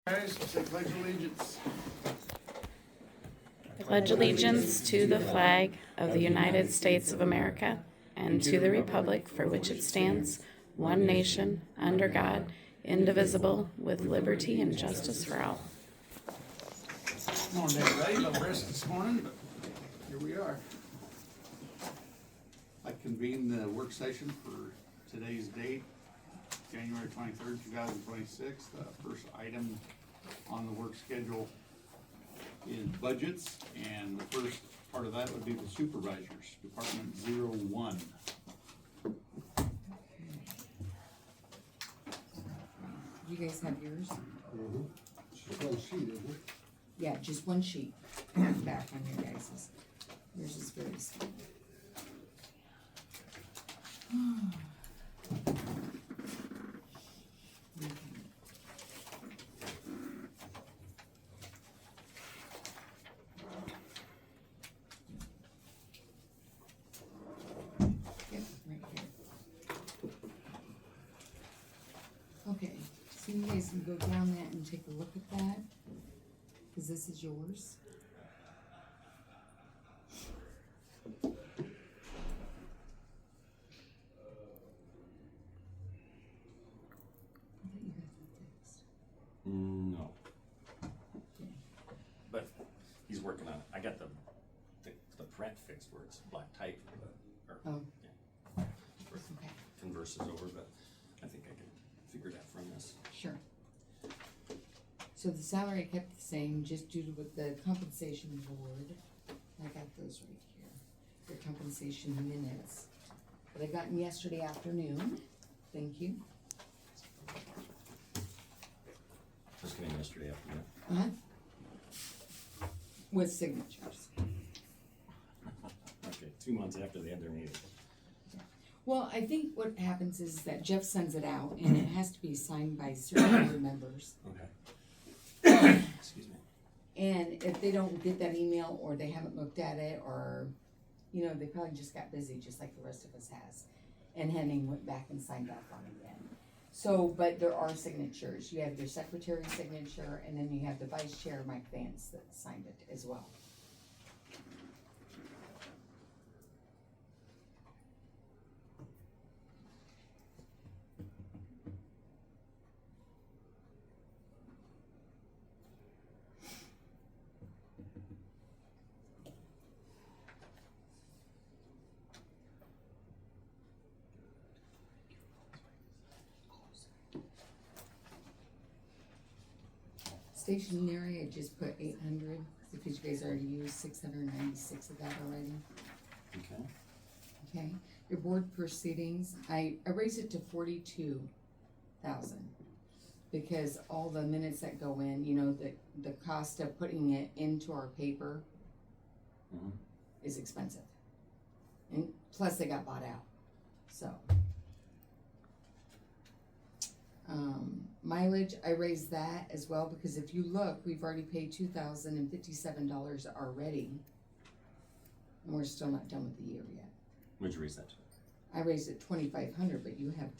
Guys, we'll say pledge allegiance. Pledge allegiance to the flag of the United States of America and to the republic for which it stands, one nation, under God, indivisible, with liberty and justice for all. Morning, everybody. A little rest this morning, but here we are. I convene the work session for today's date, January 23rd, 2026. The first item on the work schedule is budgets, and the first part of that would be the supervisors, Department 01. You guys have yours? Just one sheet, isn't it? Yeah, just one sheet. Back on your guys's. Yours is very small. Yep, right here. Okay, so you guys can go down that and take a look at that, because this is yours. I thought you got that fixed. No, Okay. but he's working on it. I got the print fixed where it's black type, or Oh, yeah, okay, converses over, but I think I can figure it out from this. sure. So the salary kept the same, just due to what the compensation board, I got those right here, the compensation minutes that I got in yesterday afternoon, thank you. Just came yesterday afternoon. Uh-huh. With signatures. Okay, 2 months after they had their meeting. Well, I think what happens is that Jeff sends it out and it has to be signed by certain board members. Okay. Excuse me. And if they don't get that email or they haven't looked at it or, you know, they probably just got busy just like the rest of us has. And Henning went back and signed off on it again. So, but there are signatures. You have your secretary's signature and then you have the vice chair, Mike Vance, that signed it as well. Stationery, I just put 800 because you guys already used 696 of that already. Okay. Okay, your board proceedings, I raised it to 42,000 because all the minutes that go in, you know, the cost of putting it into our paper Mhm. is expensive. And plus they got bought out, so. Mileage, I raised that as well because if you look, we've already paid $2,057 already. And we're still not done with the year yet. What'd you raise that to? I raised it 2,500, but you have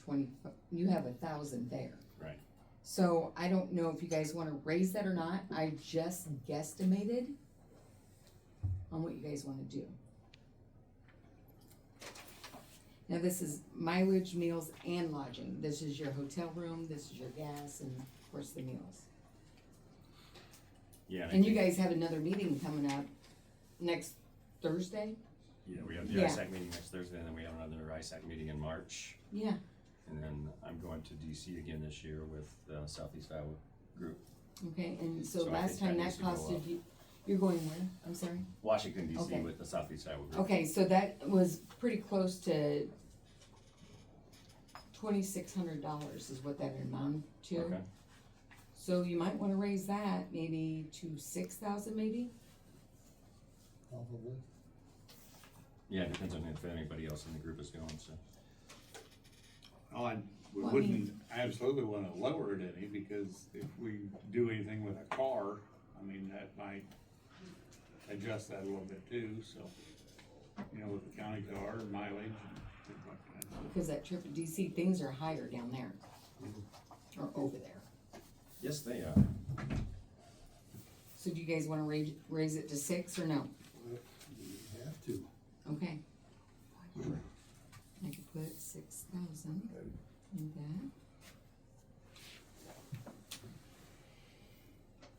1,000 there. Right. So I don't know if you guys wanna raise that or not, I just guesstimated on what you guys wanna do. Now this is mileage, meals, and lodging. This is your hotel room, this is your gas, and of course the meals. Yeah. And you guys have another meeting coming up next Thursday? Yeah, we have the Yeah. ISAC meeting next Thursday, and then we have another ISAC meeting in March. Yeah, And then I'm going to DC again this year with the Southeast Iowa group. okay, and so So I last think time that that needs to go costed up. you, you're going where? I'm sorry? Washington DC Okay. with the Southeast Iowa group. Okay, so that was pretty close to $2,600 is what that amounted to. Okay. So you might wanna raise that maybe to 6,000 maybe? Probably. Yeah, it depends on if anybody else in the group is going, so. Oh, we Well, I wouldn't absolutely wanna lower it any, because if we do anything with a car, I mean, that might adjust that a little bit too, so. You know, with the county car and mileage and things like that. Because that trip to DC, things are higher down there. Or over there. Yes, they are. So do you guys wanna raise it to 6 or no? You have to. Okay. I could put 6,000 in that.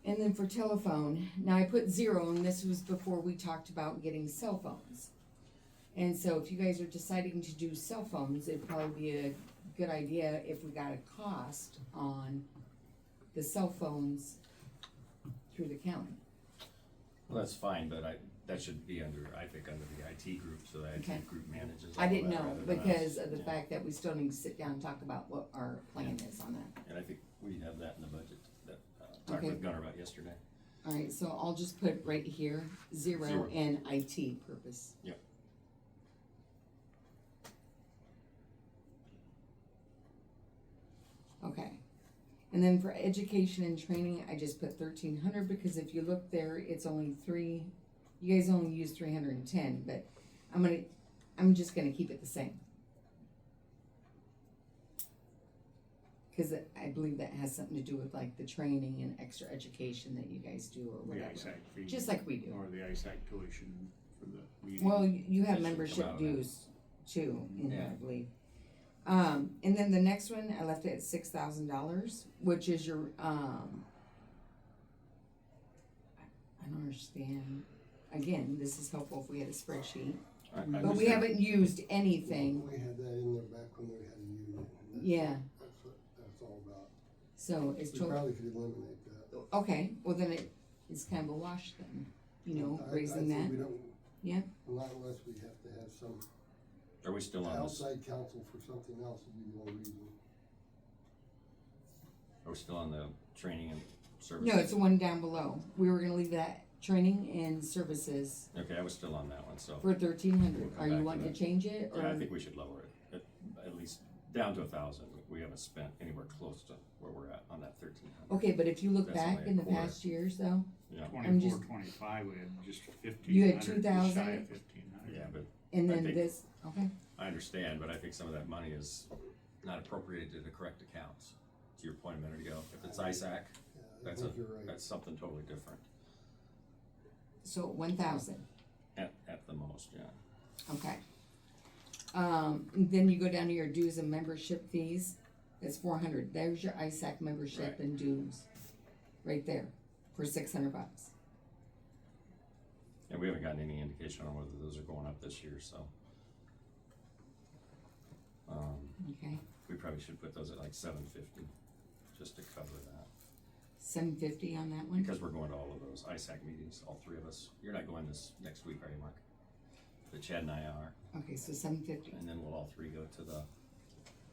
And then for telephone, now I put 0, and this was before we talked about getting cell phones. And so if you guys are deciding to do cell phones, it'd probably be a good idea if we got a cost on the cell phones through the county. Well, that's fine, but that should be under, I think, under the IT group, so the Okay. IT group manages I all didn't that know, rather than us. because of the Yeah. fact that we still need to sit down and talk about what our plan is on that. And I think we have that in the budget that, talked Okay. with Gunnar about yesterday. Alright, so I'll just put right here, 0 Zero. in IT purpose. Yep. Okay, and then for education and training, I just put 1,300, because if you look there, it's only 3, you guys only use 310, but I'm just gonna keep it the same. Cause I believe that has something to do with like the training and extra education that you guys do or The whatever, ISAC fee. just like we do. Or the ISAC tuition for the meeting. Well, you have That should come membership out of that. dues too, in there, Yeah. I believe. And then the next one, I left it at $6,000, which is your, I don't understand. Again, this is helpful if we had a spreadsheet, I but we understand. haven't used anything, We had that in there back when we had a union. and that's- yeah, That's what that's all about. so it's We total, probably could eliminate that. okay, well then it's kind of a wash then, you know, I raising think that, we don't, yeah, not unless we have to have some Are we still on this, outside counsel for something else would be the only reason. are we still on the training and services? no, it's the one down below, we were gonna leave that training and services Okay, I was still on that one, so. for 1,300, We'll come are you back to wanting to that. change it, or? Yeah, I think we should lower it, at least down to 1,000. We haven't spent anywhere close to where we're at on that 1,300. Okay, but if you look That's back only a in the quarter. past years though, Yeah, I'm just- 24, 25, we had just 1,500. You had just shy 2,000? of 1,500. yeah, but and I then think- this, okay, I understand, but I think some of that money is not appropriated to the correct accounts. To your point a minute ago, if it's ISAC, Yeah, I that's think you're right. that's something totally different, so 1,000, at the most, yeah. okay. Then you go down to your dues and membership fees, it's 400, there's your ISAC membership Right. and dues, right there, for $600. And we haven't gotten any indication on whether those are going up this year, so. Okay, We probably should put those at like 750, just to cover that. 750 on that one, Because we're going to all of those ISAC meetings, all three of us. You're not going this next week, are you, Mark? But Chad and I are, okay, so 750, and then we'll all three go to the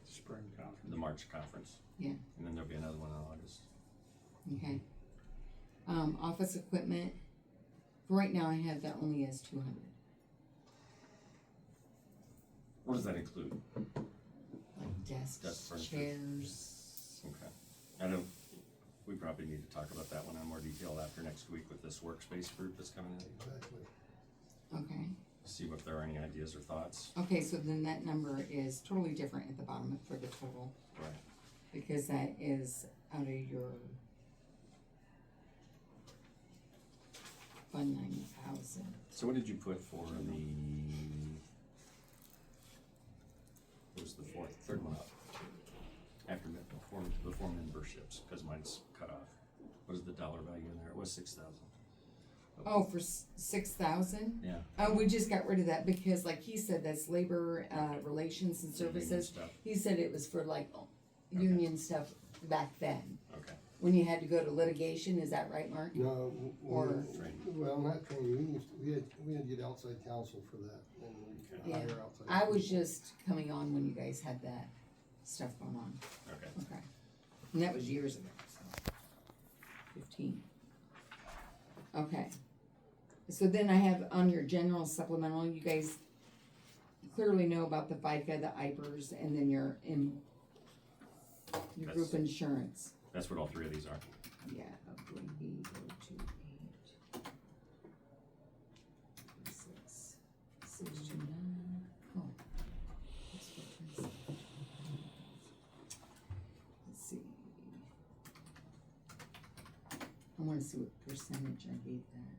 Spring conference. March conference. Yeah. And then there'll be another one in August. okay. Office equipment, for right now I have that only as 200, What does that include? like Desk desks, furniture. chairs, Okay. I know, we probably need to talk about that one in more detail after next week with this workspace group that's coming in. Exactly. okay. See if there are any ideas or thoughts. Okay, so then that number is totally different at the bottom for the total, Right. because that is out of your fund 90,000. So what did you put for the, what was the third one up? After before memberships, because mine's cut off. What is the dollar value in there? It was 6,000. Oh, for 6,000? Yeah. Oh, we just got rid of that because like he said, that's labor, relations and The union services. stuff. He said it was for like union stuff back then, Okay. when you had to go to litigation, is that right, Mark? No, Or- well, not training, we had to get outside counsel for that, and we Yeah. hire outside. I was counsel. just coming on when you guys had that stuff going on. Okay. Okay. And that was years ago, so 15. Okay. So then I have on your general supplemental, you guys clearly know about the FICA, the IPERS, and then your group That's- insurance. That's what all three of these are. Yeah, upgrade B, go to 8. 6, 629. Oh. That's what it is. Let's see. I wanna see what percentage I gave that.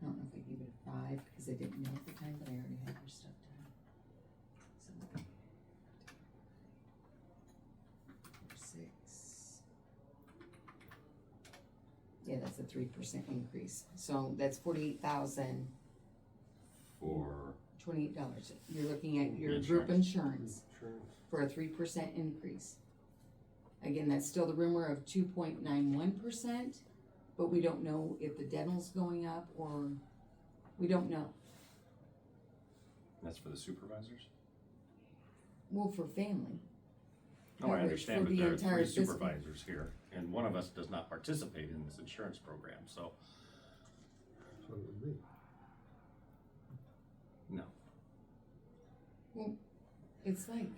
I don't know if I gave it a 5, because I didn't know at the time, but I already had your stuff done. So. 6. Yeah, that's a 3% increase, so that's $48,028. For, You're looking at your group insurance for a 3% increase. Again, that's still the rumor of 2.91%, but we don't know if the dental's going up or, we don't know. that's for the supervisors? Well, for family. No, I Coverage understand, for but the there are entire 3 fiscal- supervisors here, and one of us does not participate in this insurance program, so, That's what it would be. no. Well, it's like,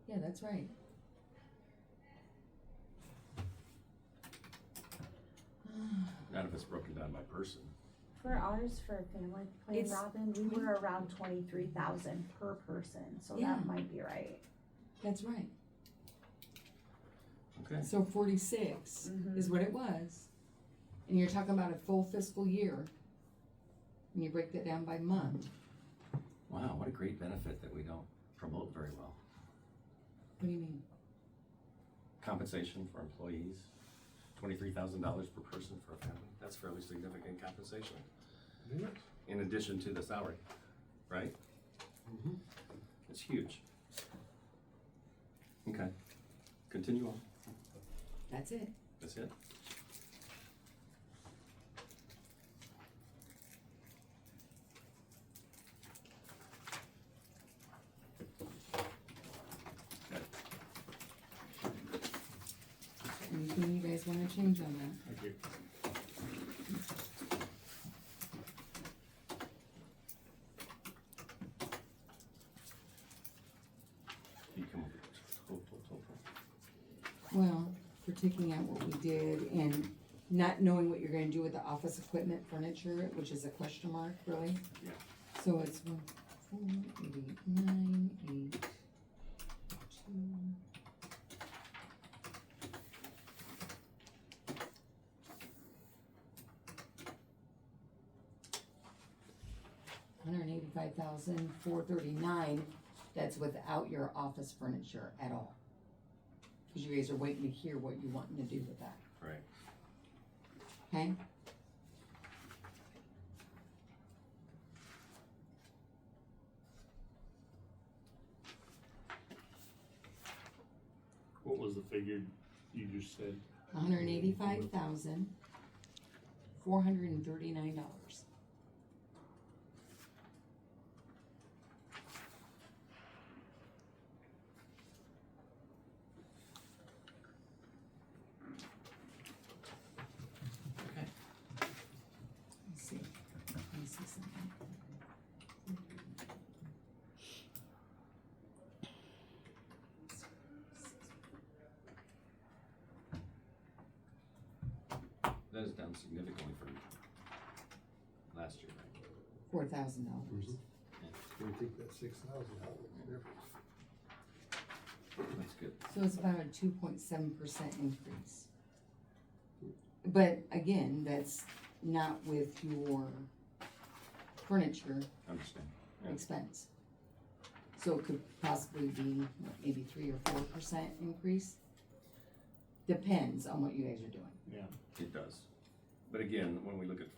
yeah, that's right. None of it's broken down by person. For ours, for a family plan, It's- Robin, we were around 23,000 per person, so Yeah. that might be right. That's right. Okay. So 46 is what it was. And you're talking about a full fiscal year. And you break that down by month. Wow, what a great benefit that we don't promote very well. What do you mean? Compensation for employees, $23,000 per person for a family, that's fairly significant compensation, Yes. in addition to the salary, right? Mhm. It's huge. Okay, continue on, That's it. that's it? Okay. Anything you guys wanna change on that? Thank you. You come over, total. Well, for taking out what we did and not knowing what you're gonna do with the office equipment furniture, which is a question mark, really. Yeah. So it's 1, 4, 8, 9, 8, 2. $185,439, that's without your office furniture at all. Cause you guys are waiting to hear what you're wanting to do with that, Right, okay? What was the figure you just said? $185,439. okay. Let's see, let me see something. That is down significantly from last year, right? $4,000. When you take that 6,000 out, what's the difference? That's good. So it's about a 2.7% increase. But again, that's not with your furniture Understand, yeah. expense. So it could possibly be what, maybe 3 or 4% increase. Depends on what you guys are doing. Yeah. It does. But again, when we look at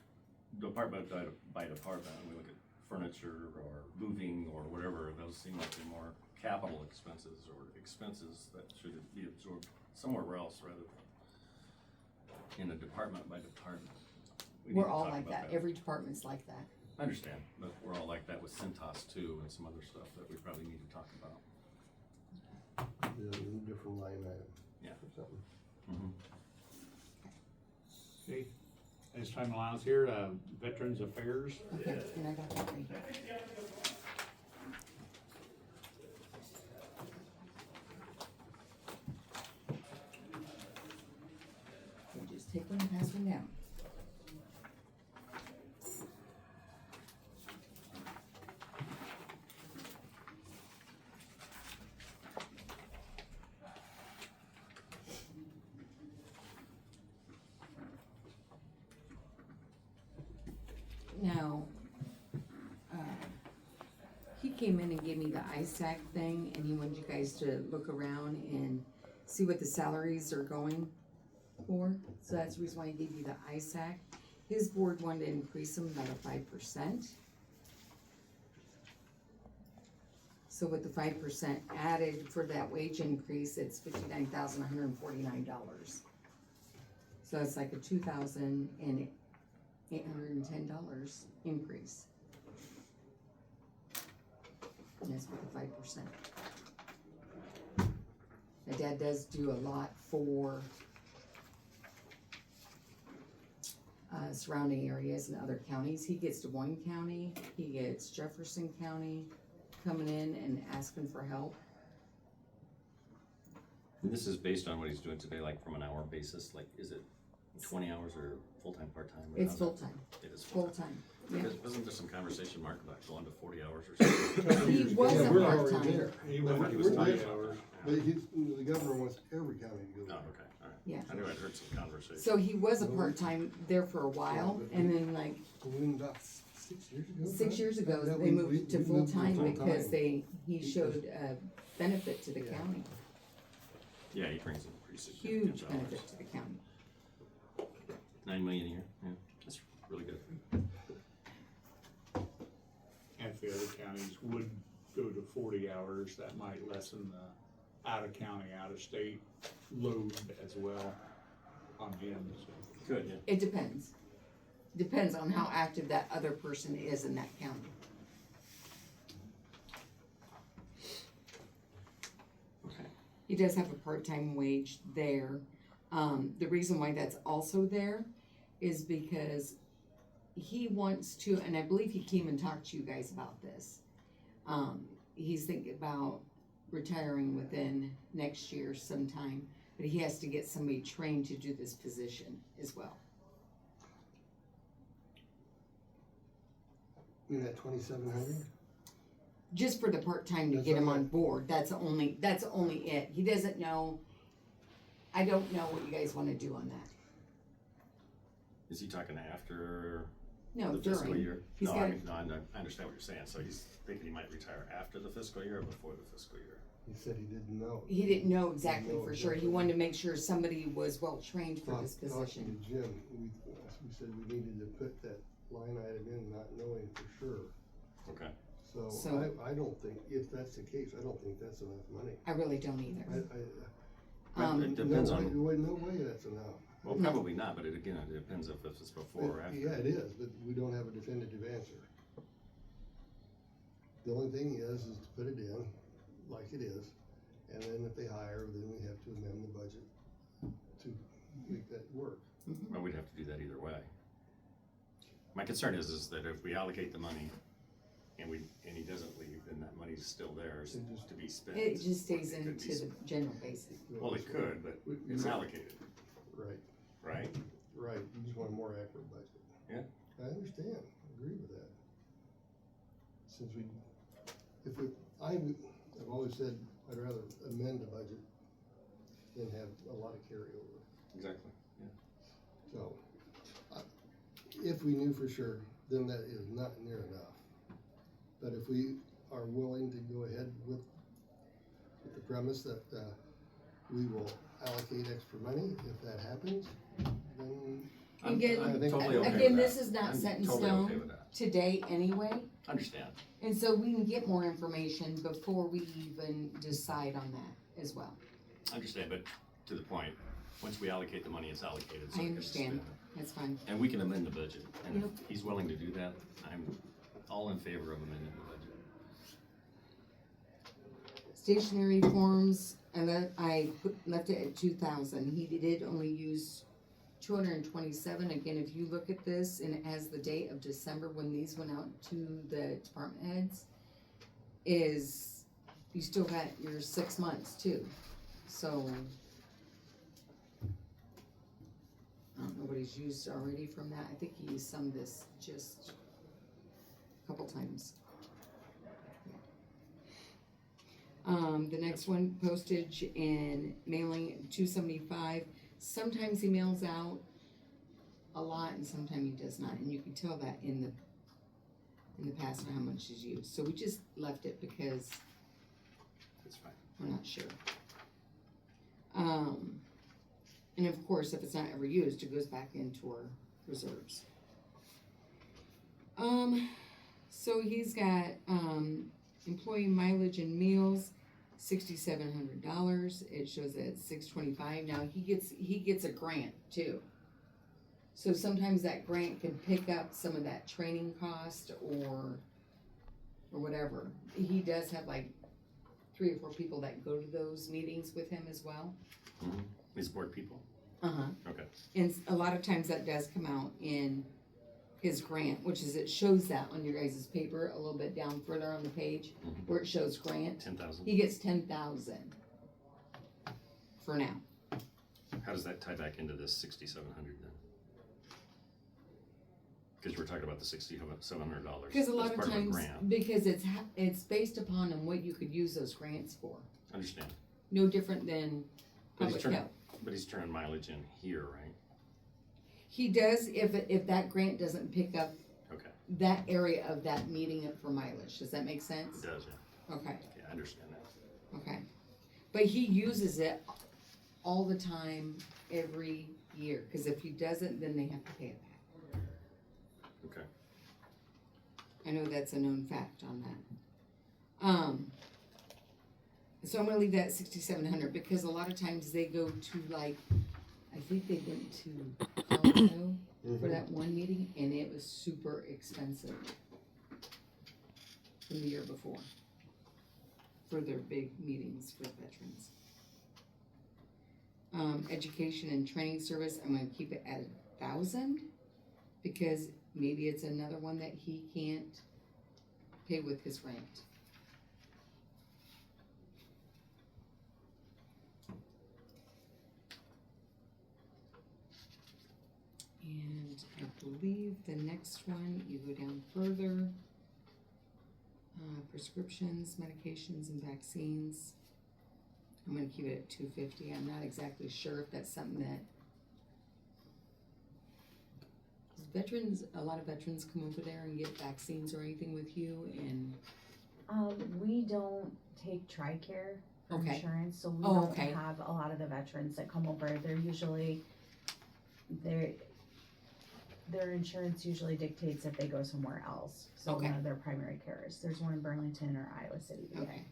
department by department, and we look at furniture or moving or whatever, those seem like they're more capital expenses or expenses that should be absorbed somewhere else rather than in a department by department. We need We're to all talk like about that. Every department's like that. I understand, but we're all like that with Centos too and some other stuff that we probably need to talk about. Yeah, a different line item. Yeah. Or something. Mm-hmm. Okay, as time allows here, Veterans Affairs. Okay, and I got that right here. Okay, just take one and pass one down. Now, he came in and gave me the ISAC thing, and he wanted you guys to look around and see what the salaries are going for. So that's the reason why he gave you the ISAC. His board wanted to increase them by 5%. So with the 5% added for that wage increase, it's $59,149. So it's like a $2,810 increase. And that's with the 5%. My dad does do a lot for surrounding areas and other counties. He gets Des Moines County, he gets Jefferson County coming in and asking for help. And this is based on what he's doing today, like from an hour basis, like is it 20 hours or full-time, part-time? or It's how's it? full-time, It is full-time. full-time, yeah. Because wasn't there some conversation, Mark, about going to 40 hours or something? He was Yeah, a we're already part-time. there. I thought he was We're talking there. about that. But the governor wants every county to go Oh, there. okay, all right. Yeah. I knew I'd heard some conversation. So he was a part-time there for a while, and then like When about 6 years ago? 6 years ago, Yeah, they moved to full-time because full-time. he showed a benefit to the Yeah. county, Yeah, he brings in pretty significant huge dollars. benefit to the county. 9 million a year, yeah, that's really good. And if the other counties would go to 40 hours, that might lessen the out-of-county, out-of-state load as well on him, so. Good, yeah. It depends. Depends on how active that other person is in that county. Okay. He does have a part-time wage there. The reason why that's also there is because he wants to, and I believe he came and talked to you guys about this. He's thinking about retiring within next year sometime, but he has to get somebody trained to do this position as well. You mean that 2,700? Just for the part-time to That's get him all on right. board, that's only it. He doesn't know, I don't know what you guys wanna do on that. Is he talking after No, the fiscal during. year? He's No, got- I mean, no, I understand what you're saying, so he's thinking he might retire after the fiscal year or before the fiscal year? He said he didn't know. He didn't know exactly know for sure. He exactly. wanted to make sure somebody was well-trained for this Talking position. to Jim, we said we needed to put that line item in, not knowing for sure. Okay. So So- I don't think, if that's the case, I don't think that's enough money. I really don't either. It depends no on- way, no way that's enough. Well, No. probably not, but it depends if it's before or after. Yeah, it is, but we don't have a definitive answer. The only thing is to put it in like it is, and then if they hire, then we have to amend the budget to make that work. Well, we'd have to do that either way. My concern is that if we allocate the money and he doesn't leave, then that money's still there It just- to be spent. It just stays It could be into the general basic. Well, it could, but it's allocated, Right, right? right, you just want a more accurate budget. Yeah. I understand, I agree with that. Since I've always said I'd rather amend the budget than have a lot of carryover. Exactly, yeah. So, if we knew for sure, then that is not near enough. But if we are willing to go ahead with the premise that, we will allocate extra money, if that happens, then Again, I'm think- totally okay with Again, that. this is not I'm set in totally okay stone with that. today anyway, Understand. and so we can get more information before we even decide on that as well. Understand, but to the point, once we allocate the money, it's allocated, so I it gets understand. spent. That's fine. And we can amend the budget, and Yep. if he's willing to do that, I'm all in favor of amending the budget. Stationary forms, I left it at 2,000. He did only use 227. Again, if you look at this and it has the date of December when these went out to the department heads, you still got your 6 months too. So, I don't know what he's used already from that. I think he used some this just a couple times. The next one, postage and mailing, 275. Sometimes he mails out a lot and sometimes he does not, and you can tell that in the past how much is used. So we just left it because That's fine. we're not sure. And of course, if it's not ever used, it goes back into our reserves. So he's got, employee mileage and meals, $6,700. It shows that it's $625. Now, he gets a grant too. So sometimes that grant can pick up some of that training cost or whatever. He does have like 3 or 4 people that go to those meetings with him as well. Mm-hmm. These board people? Uh-huh. Okay. And a lot of times that does come out in his grant, which is, it shows that on your guys' paper a little bit down further on the page Mhm. where it shows grant. 10,000? He gets 10,000 for now. How does that tie back into this 6,700 then? Because we're talking about the $6,700. Because a lot That's of part a times, grant. because it's based upon on what you could use those grants for. Understand. No different than But he's public turning, health. but he's turning mileage in here, right? He does if that grant doesn't pick up Okay. that area of that meeting for mileage. Does that make sense? It does, yeah. Okay. Yeah, I understand that. Okay, but he uses it all the time, every year, cause if he doesn't, then they have to pay it back. Okay. I know that's a known fact on that. So I'm gonna leave that at 6,700, because a lot of times they go to like, I think they went to Colorado for that one meeting, and it was super expensive from the year before, for their big meetings for veterans. Education and training service, I'm gonna keep it at 1,000, because maybe it's another one that he can't pay with his rent. And I believe the next one, you go down further, prescriptions, medications, and vaccines. I'm gonna keep it at 250. I'm not exactly sure if that's something that, 'cause veterans, a lot of veterans come over there and get vaccines or anything with you, and We don't take TRICARE for Okay. insurance, so we Oh, don't okay. have a lot of the veterans that come over. They're usually, their insurance usually dictates if they go somewhere else. So Okay. one of their primary carers. There's one in Burlington or Iowa City. VA. okay.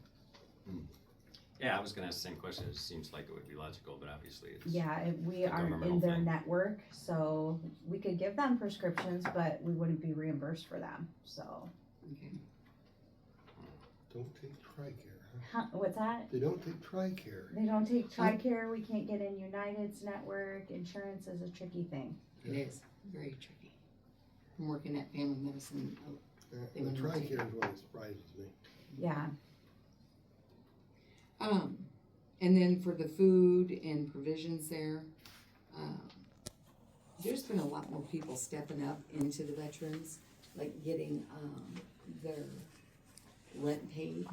Yeah, I was gonna ask the same question. It seems like it would be logical, but obviously it's. Yeah, we a aren't governmental in their thing. network, so we could give them prescriptions, but we wouldn't be reimbursed for them, so. Okay. Don't take TRICARE, huh? What's that? They don't take TRICARE. They don't take TRICARE, we can't get in United's network, insurance is a tricky thing. It is very tricky. I'm working at family medicine. They The wouldn't take TRICARE is what surprises me. Yeah, And then for the food and provisions there, there's been a lot more people stepping up into the veterans, like getting, their rent paid.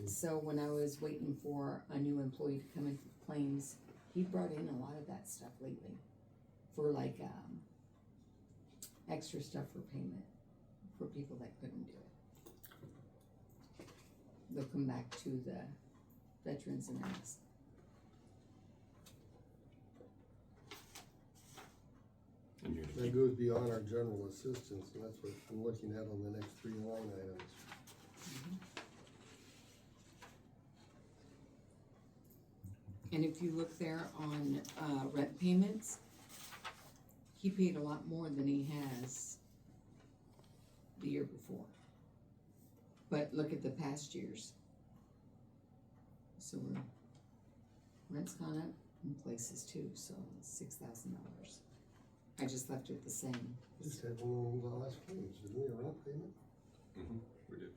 So when I was waiting for a new employee to come in for claims, he brought in a lot of that stuff lately for like, extra stuff for payment for people that couldn't do it. They'll come back to the veterans and ask. And you're That goes beyond our general assistance, and that's what I'm looking at on the next 3 line items. And if you look there on, rent payments, he paid a lot more than he has the year before. But look at the past years. So rent's gone up in places too, so $6,000. I just left it the same. We just had one of the last claims, didn't we, a rent payment? Mm-hmm. We did.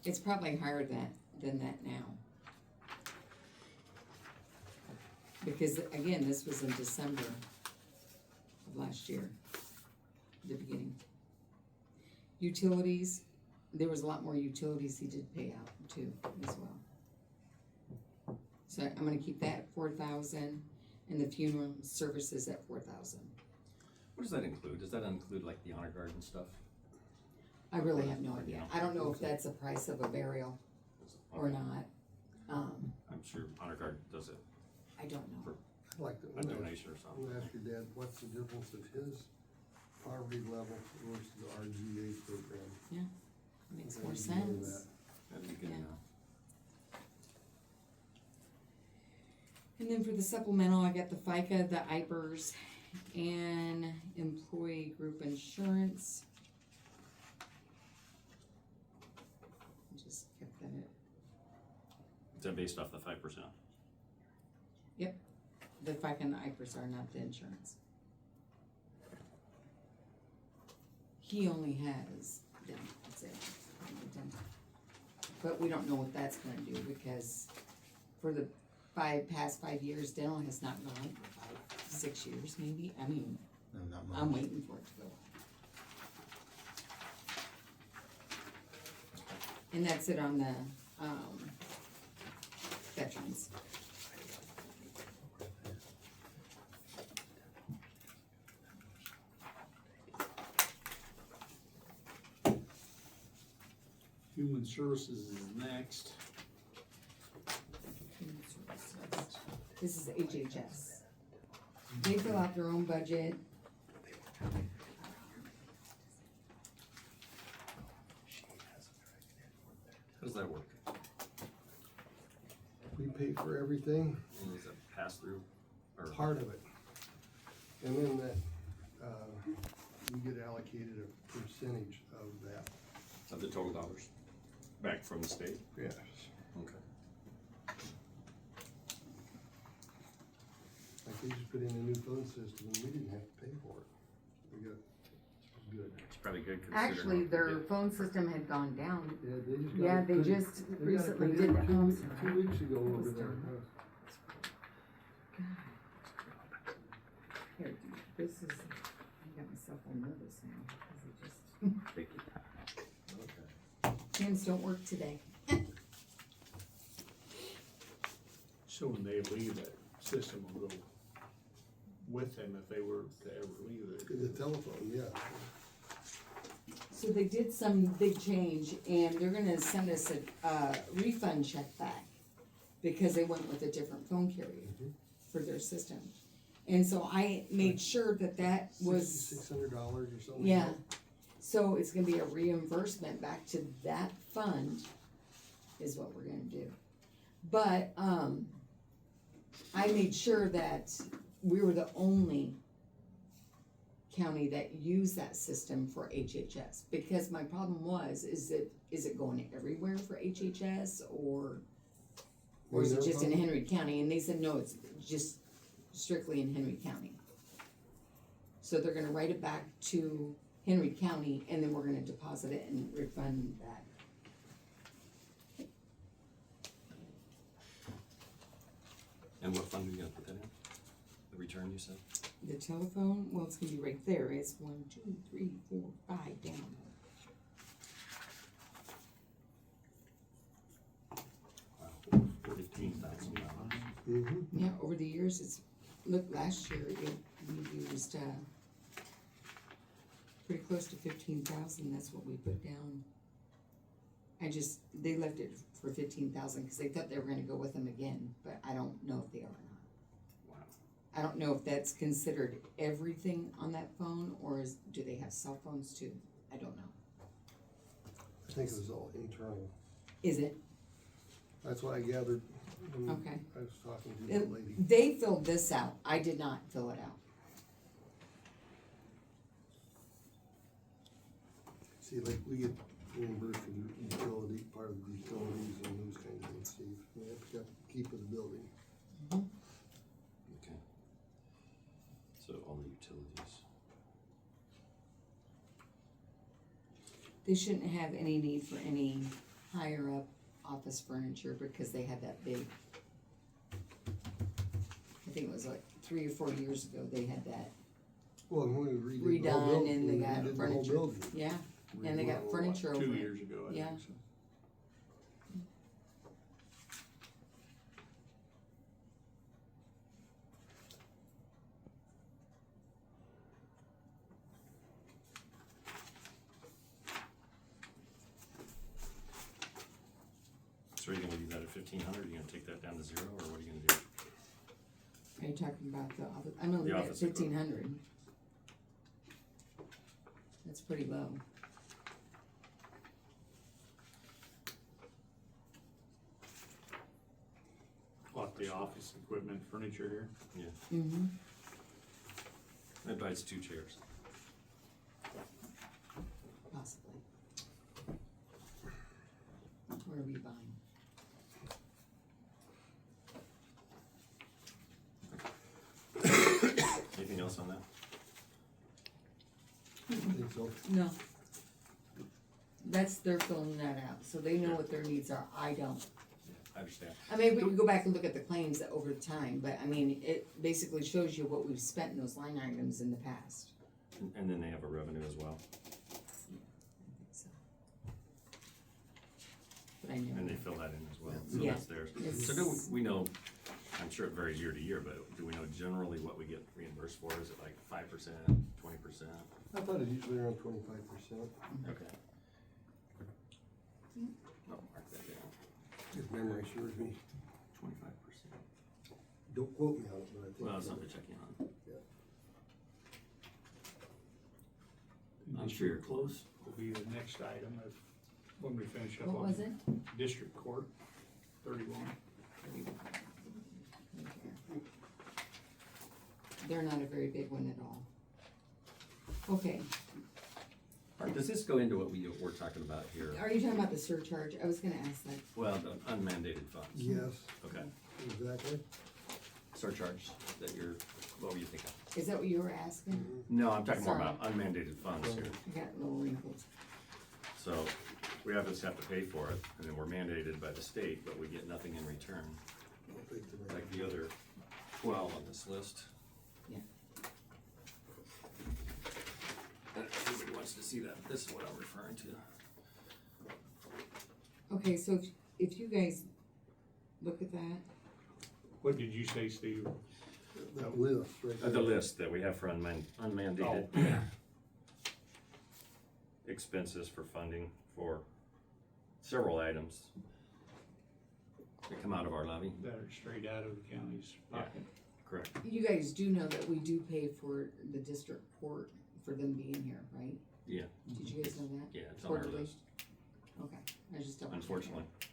It's probably higher than that now. Because again, this was in December of last year, the beginning. Utilities, there was a lot more utilities he did pay out too, as well. So I'm gonna keep that at 4,000, and the funeral services at 4,000. What does that include? Does that include like the honor guard and stuff? I really have no idea. I don't know if that's the price of a burial or not. I'm sure honor guard does it, I don't know. I'd like to, a donation or I'm something. gonna ask your dad, what's the difference of his poverty level versus our GA program? Makes Okay, more you know sense. that. That'd be good Yeah. enough. And then for the supplemental, I got the FICA, the IPERS, and employee group insurance. Just kept that. Is that based off the 5%? The FICA and the IPERS are not the insurance. He only has them, that's it. Only them. But we don't know what that's gonna do because for the past 5 years, dental has not gone, about 6 years maybe. I mean, No, not much. I'm waiting for it to go. And that's it on the, veterans. Human Services is next. This is HHS. They fill out their own budget. How does that work? We pay for everything, And is it pass through? Or part of it. And then that, we get allocated a percentage of that. of the total dollars? Back from the state? Yes. Okay. Like they just put in a new phone system and we didn't have to pay for it. We got, it was good. It's probably good considering. Actually, what we their did. phone system had gone down. Yeah, they just got Yeah, it they put in- just they got it recently put did in that. two- I'm sorry. 2 weeks ago It over was there. done. Here, this is, I got myself on notice now, because it just, Thank you. Okay. pins don't work today. So when they leave, that system will go with them if they were to ever leave it. The telephone, yeah. So they did some big change, and they're gonna send us a refund check back, because they went with a different phone carrier for their system. And so I made sure that that was. $600 or something. Yeah, so it's gonna be a reimbursement back to that fund, is what we're gonna do. But, I made sure that we were the only county that used that system for HHS, because my problem was, is it going everywhere for HHS, or is it just in Henry County? And they said, no, it's just strictly in Henry County. So they're gonna write it back to Henry County, and then we're gonna deposit it and refund that. And what fund are you gonna put that in? The return you said? The telephone, well, it's gonna be right there, it's 1, 2, 3, 4, 5 down. Wow. $15,000. Mm-hmm. Yeah, over the years, it's, look, last year, we used, pretty close to 15,000, that's what we put down. They left it for 15,000, cause they thought they were gonna go with them again, but I don't know if they are or not. Wow. I don't know if that's considered everything on that phone, or do they have cell phones too? I don't know. I think it was all internal. Is it? That's what I gathered when Okay. I was talking to the lady. They filled this out, I did not fill it out. See, like, we get reimbursed for the utility, part of the utilities and those kinds of things, Steve. We have to keep with the building. Okay. So all the utilities. They shouldn't have any need for any higher up office furniture because they had that big. I think it was like 3 or 4 years ago, they had that Well, and when we redid the whole redone building, and they we got redid the whole furniture. building. Yeah, and they got Well, furniture over 2 it. years ago, I Yeah. think so. 1,500, you gonna take that down to 0, or what are you gonna do? Are you talking about the office? I'm gonna The leave it at office equipment. 1,500. That's pretty low. Like the office equipment, furniture here. Mm-hmm. That buys 2 chairs. Possibly. What are we buying? Anything else on that? I think so. No. They're filling that out, so they know what their needs are, I don't. I understand. I mean, we can go back and look at the claims over time, but I mean, it basically shows you what we've spent in those line items in the past. And then they have a revenue as well, So. But I never. and they fill that in as well, so Yeah. that's theirs. It's- So do we know, I'm sure it varies year to year, but do we know generally what we get reimbursed for? Is it like 5%, 20%? I thought it's usually around 25%, Okay. I'll mark that down. if memory serves me. 25%. Don't quote me on it, but I think. Well, it's something to check in on. I'm sure you're close. Will be the next item of, when we finish up What was it? on district court, 31. They're not a very big one at all. Okay, All right, does this go into what we're talking about here? are you talking about the surcharge? I was gonna ask that. Well, the unmandated funds. Yes, Okay, exactly. surcharge that you're, what were you thinking? Is that what you were asking? No, I'm talking more Sorry. about unmandated funds here. I got little wrinkles. So we obviously have to pay for it, and then we're mandated by the state, but we get nothing in return, I'll take the rest. like the other 12 on this list. Yeah. Everybody wants to see that. This is what I'm referring to. Okay, so if you guys look at that, What did you say, Steve? That list right there. The list that we have for unmandated expenses for funding for several items that come out of our levy. That are straight out of the county's pocket. Correct. you guys do know that we do pay for the district court for them being here, right? Yeah. Did you guys know that? Yeah, it's on our Quarterly? list, Okay, I just don't. unfortunately. I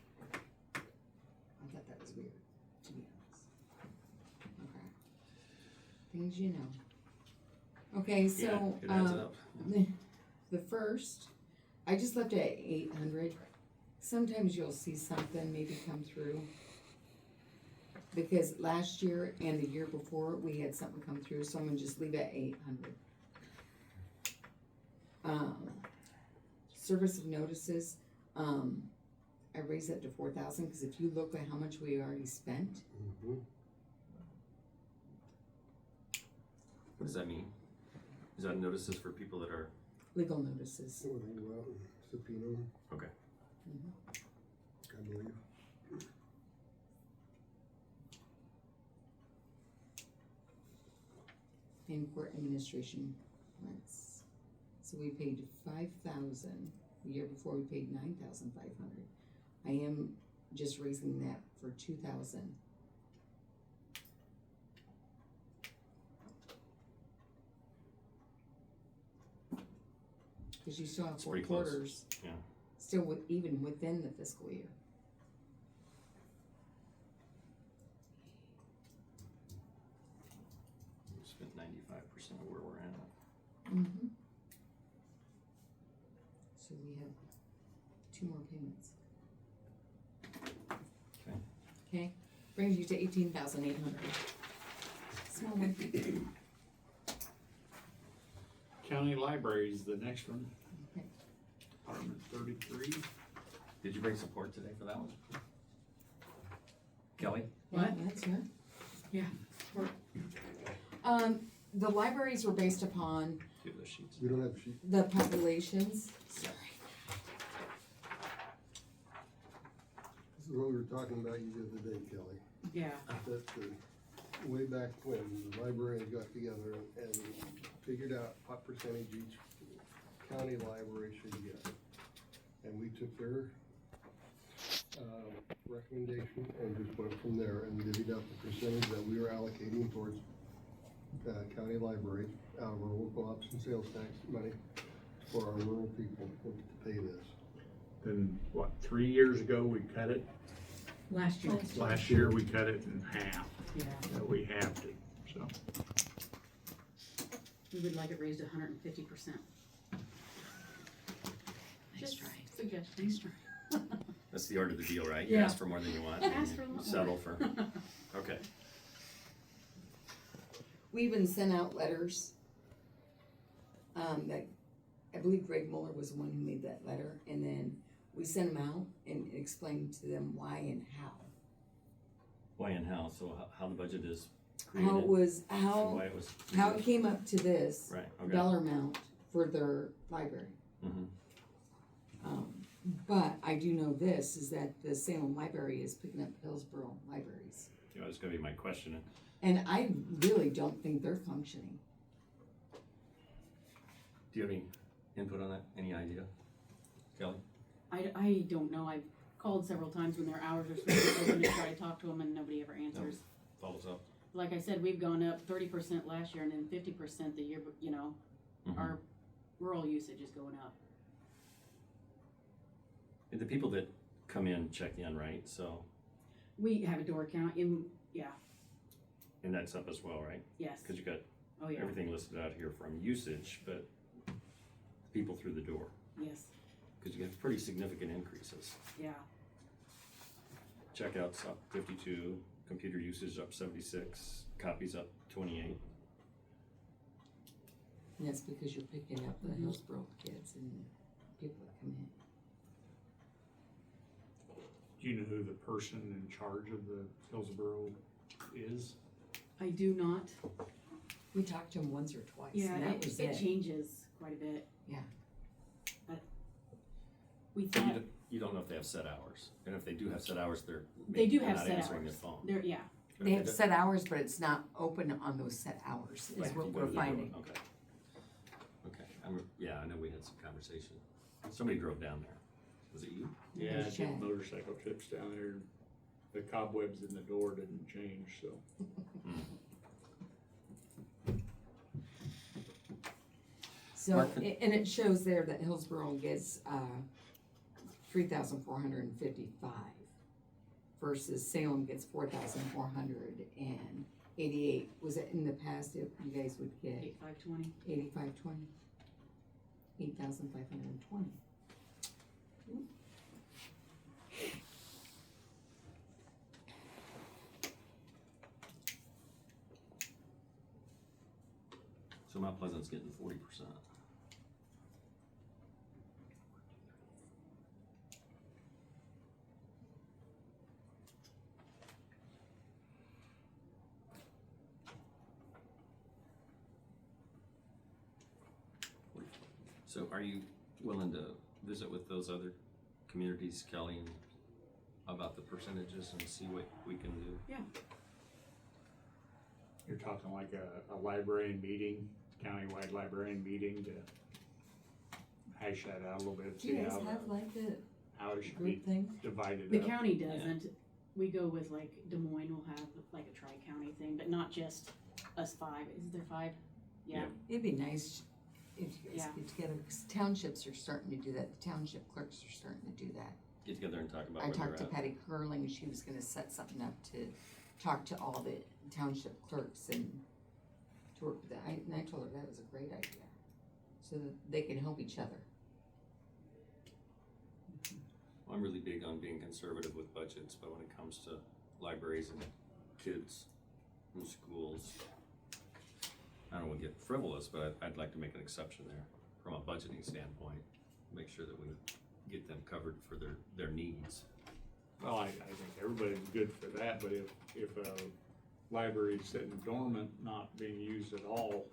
thought that was weird, to be honest. Okay. Things you know. Okay, Yeah, so, it adds up. the first, I just left it at 800. Sometimes you'll see something maybe come through. Because last year and the year before, we had something come through, so I'm gonna just leave it at 800. Service of notices, I raised that to 4,000, because if you look at how much we already spent, Mhm. What does that mean? Is that notices for people that are, legal notices. So we can go out and subpoena them, okay, I believe. In court administration rents. So we paid 5,000, the year before we paid 9,500. I am just raising that for 2,000. Cause you still have It's 4 pretty close. quarters. Yeah. Still even within the fiscal year. we spent 95% of where we're at. Mm-hmm. So we have 2 more payments. Okay. Okay, brings you to 18,800. Small one. County library is the next one. Okay. Department 33. Did you bring support today for that one? Kelly? Yeah, that's her. Yeah. The libraries were based upon Give those sheets. We don't have a sheet. the populations. Sorry. This is what we were talking about you the other day, Kelly. Yeah. That way back when the librarians got together and figured out what percentage each county library should get. And we took their recommendation and just went from there and divvied up the percentage that we were allocating towards county library out of our local ops and sales tax money for our rural people to pay this. Then, what, 3 years ago, we cut it? Last year. Last year, we cut it in half, Yeah. that we have to, so. We would like it raised 150%. Nice Just try. suggestion. Nice try. That's the art of the deal, right? You Yeah. ask for more than you want. Ask and for a you lot settle more. for, okay. We even sent out letters, that, I believe Greg Mueller was the one who made that letter, and then we sent them out and explained to them why and how. Why and how, so how the budget is How it created, was, and how why it was. it came up to this Right, okay. dollar amount for their library. Mhm. But I do know this, is that the Salem Library is picking up Hillsborough libraries. You know, that's gonna be my question. And I really don't think they're functioning. Do you have any input on that? Any idea? Kelly? I don't know. I've called several times when their hours are supposed to open to try to talk to them and nobody ever answers. Follows up? Like I said, we've gone up 30% last year and then 50% the year, you know, Mhm. our rural usage is going up. And the people that come in check in, right? So, We have a door count in, yeah, and that's up as well, right? yes. Cause you got Oh, yeah, everything listed out here from usage, but people through the door. yes, Cause you have pretty significant increases. yeah. Checkouts up 52, computer usage up 76, copies up 28. And that's because you're picking up the Hillsborough kids and people that come in. Do you know who the person in charge of the Hillsborough is? I do not. We talked to them once or twice, Yeah, and that was it it. changes quite a bit. Yeah. But we So thought, you don't know if they have set hours, and if they do have set hours, they're They do they're have not set answering their hours. phone. they're, yeah, But They if have do- set hours, but it's not open on those set hours, is Right, if what you go we're to the door, finding. Okay. Okay, yeah, I know we had some conversation. Somebody drove down there. Was it you? Yeah, I There's did Chad. motorcycle trips down there. The cobwebs in the door didn't change, so. So, Mark? and it shows there that Hillsborough gets, 3,455 versus Salem gets 4,488. Was it in the past, if you guys would get 8520. 8520? 8,520. So Mount Pleasant's getting 40%. So are you willing to visit with those other communities, Kelly, about the percentages and see what we can do? You're talking like a librarian meeting, countywide librarian meeting to hash that out a little bit, Do you see guys how, have like how it a should be group thing? divided The up. county doesn't. We go with like Des Moines will have like a tri-county thing, but not just us five. Is there five? Yeah. It'd be nice if you guys Yeah. get together, because townships are starting to do that, the township clerks are starting to do that. Get together and talk about I where talked to they're at. Patty Curling, she was gonna set something up to talk to all the township clerks and to work with that, and I told her that was a great idea, so that they can help each other. I'm really big on being conservative with budgets, but when it comes to libraries and kids and schools, I don't wanna get frivolous, but I'd like to make an exception there from a budgeting standpoint. Make sure that we get them covered for their needs. Well, I think everybody's good for that, but if a library's sitting dormant, not being used at all,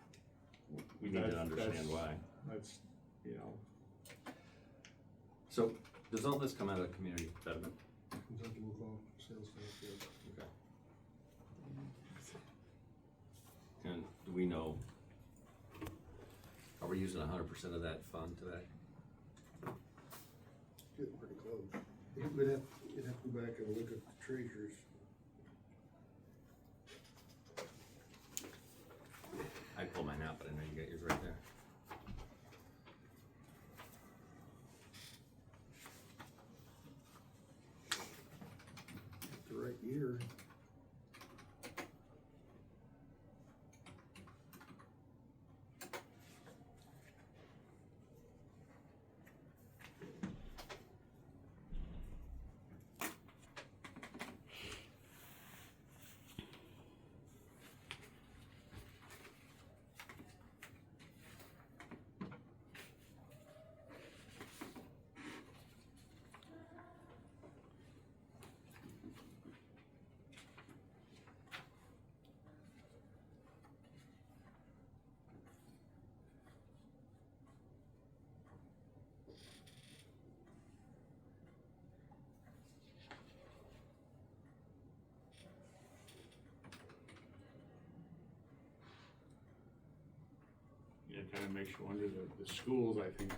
We need to That's- understand that's- why. that's, you know, So, does all this come out of community betterment? Comes out to local sales tax, yeah. Okay. And do we know, are we using 100% of that fund today? Getting pretty close. We'd have, You'd have to go back and look at the treasures. I pulled mine out, but I know you got yours right there. The right year. Yeah, it kinda makes you wonder, the schools, I think,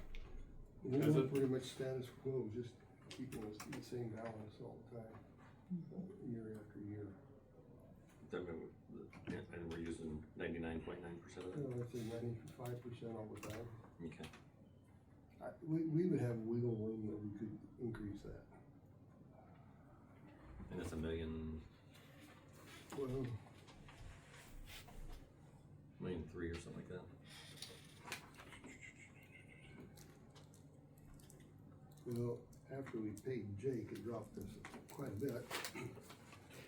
We're Is it- pretty much status quo, just keeping us the same balance all the time, year after year. And we're using 99.9% of it? I'd say 95% all the time. Okay. We would have wiggle room that we could increase that. And it's $1 million, Well, $1.3 million or something like that. well, after we paid Jake, it dropped us quite a bit.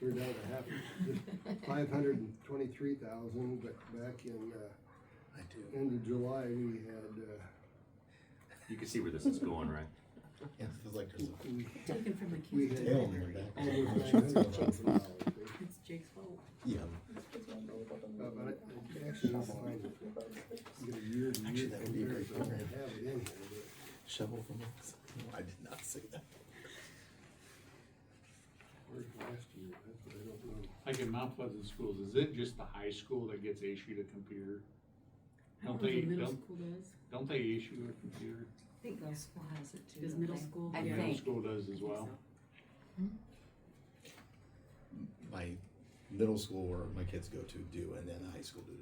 We're down to just 523,000, but back in, I do. end of July, we had, You can see where this is going, right? Yeah, it feels like there's a we Taken from the We kids. had- tail in your back. almost $900,000. It's Jake's fault. Yeah. But I actually don't find it. Get a year to Actually, year that would be a great comparison. I don't program. have it in here, Shovel from us. No, I did not say that. but where's last year? That's what I don't know. like in Mount Pleasant schools, is it just the high school that gets issued a computer? I don't Don't know if they, the middle don't, school does. don't they issue a computer? I think middle school has it too. Does don't middle they? school? I Yeah. Middle think. school does as well. My middle school where my kids go to do, and then high school do.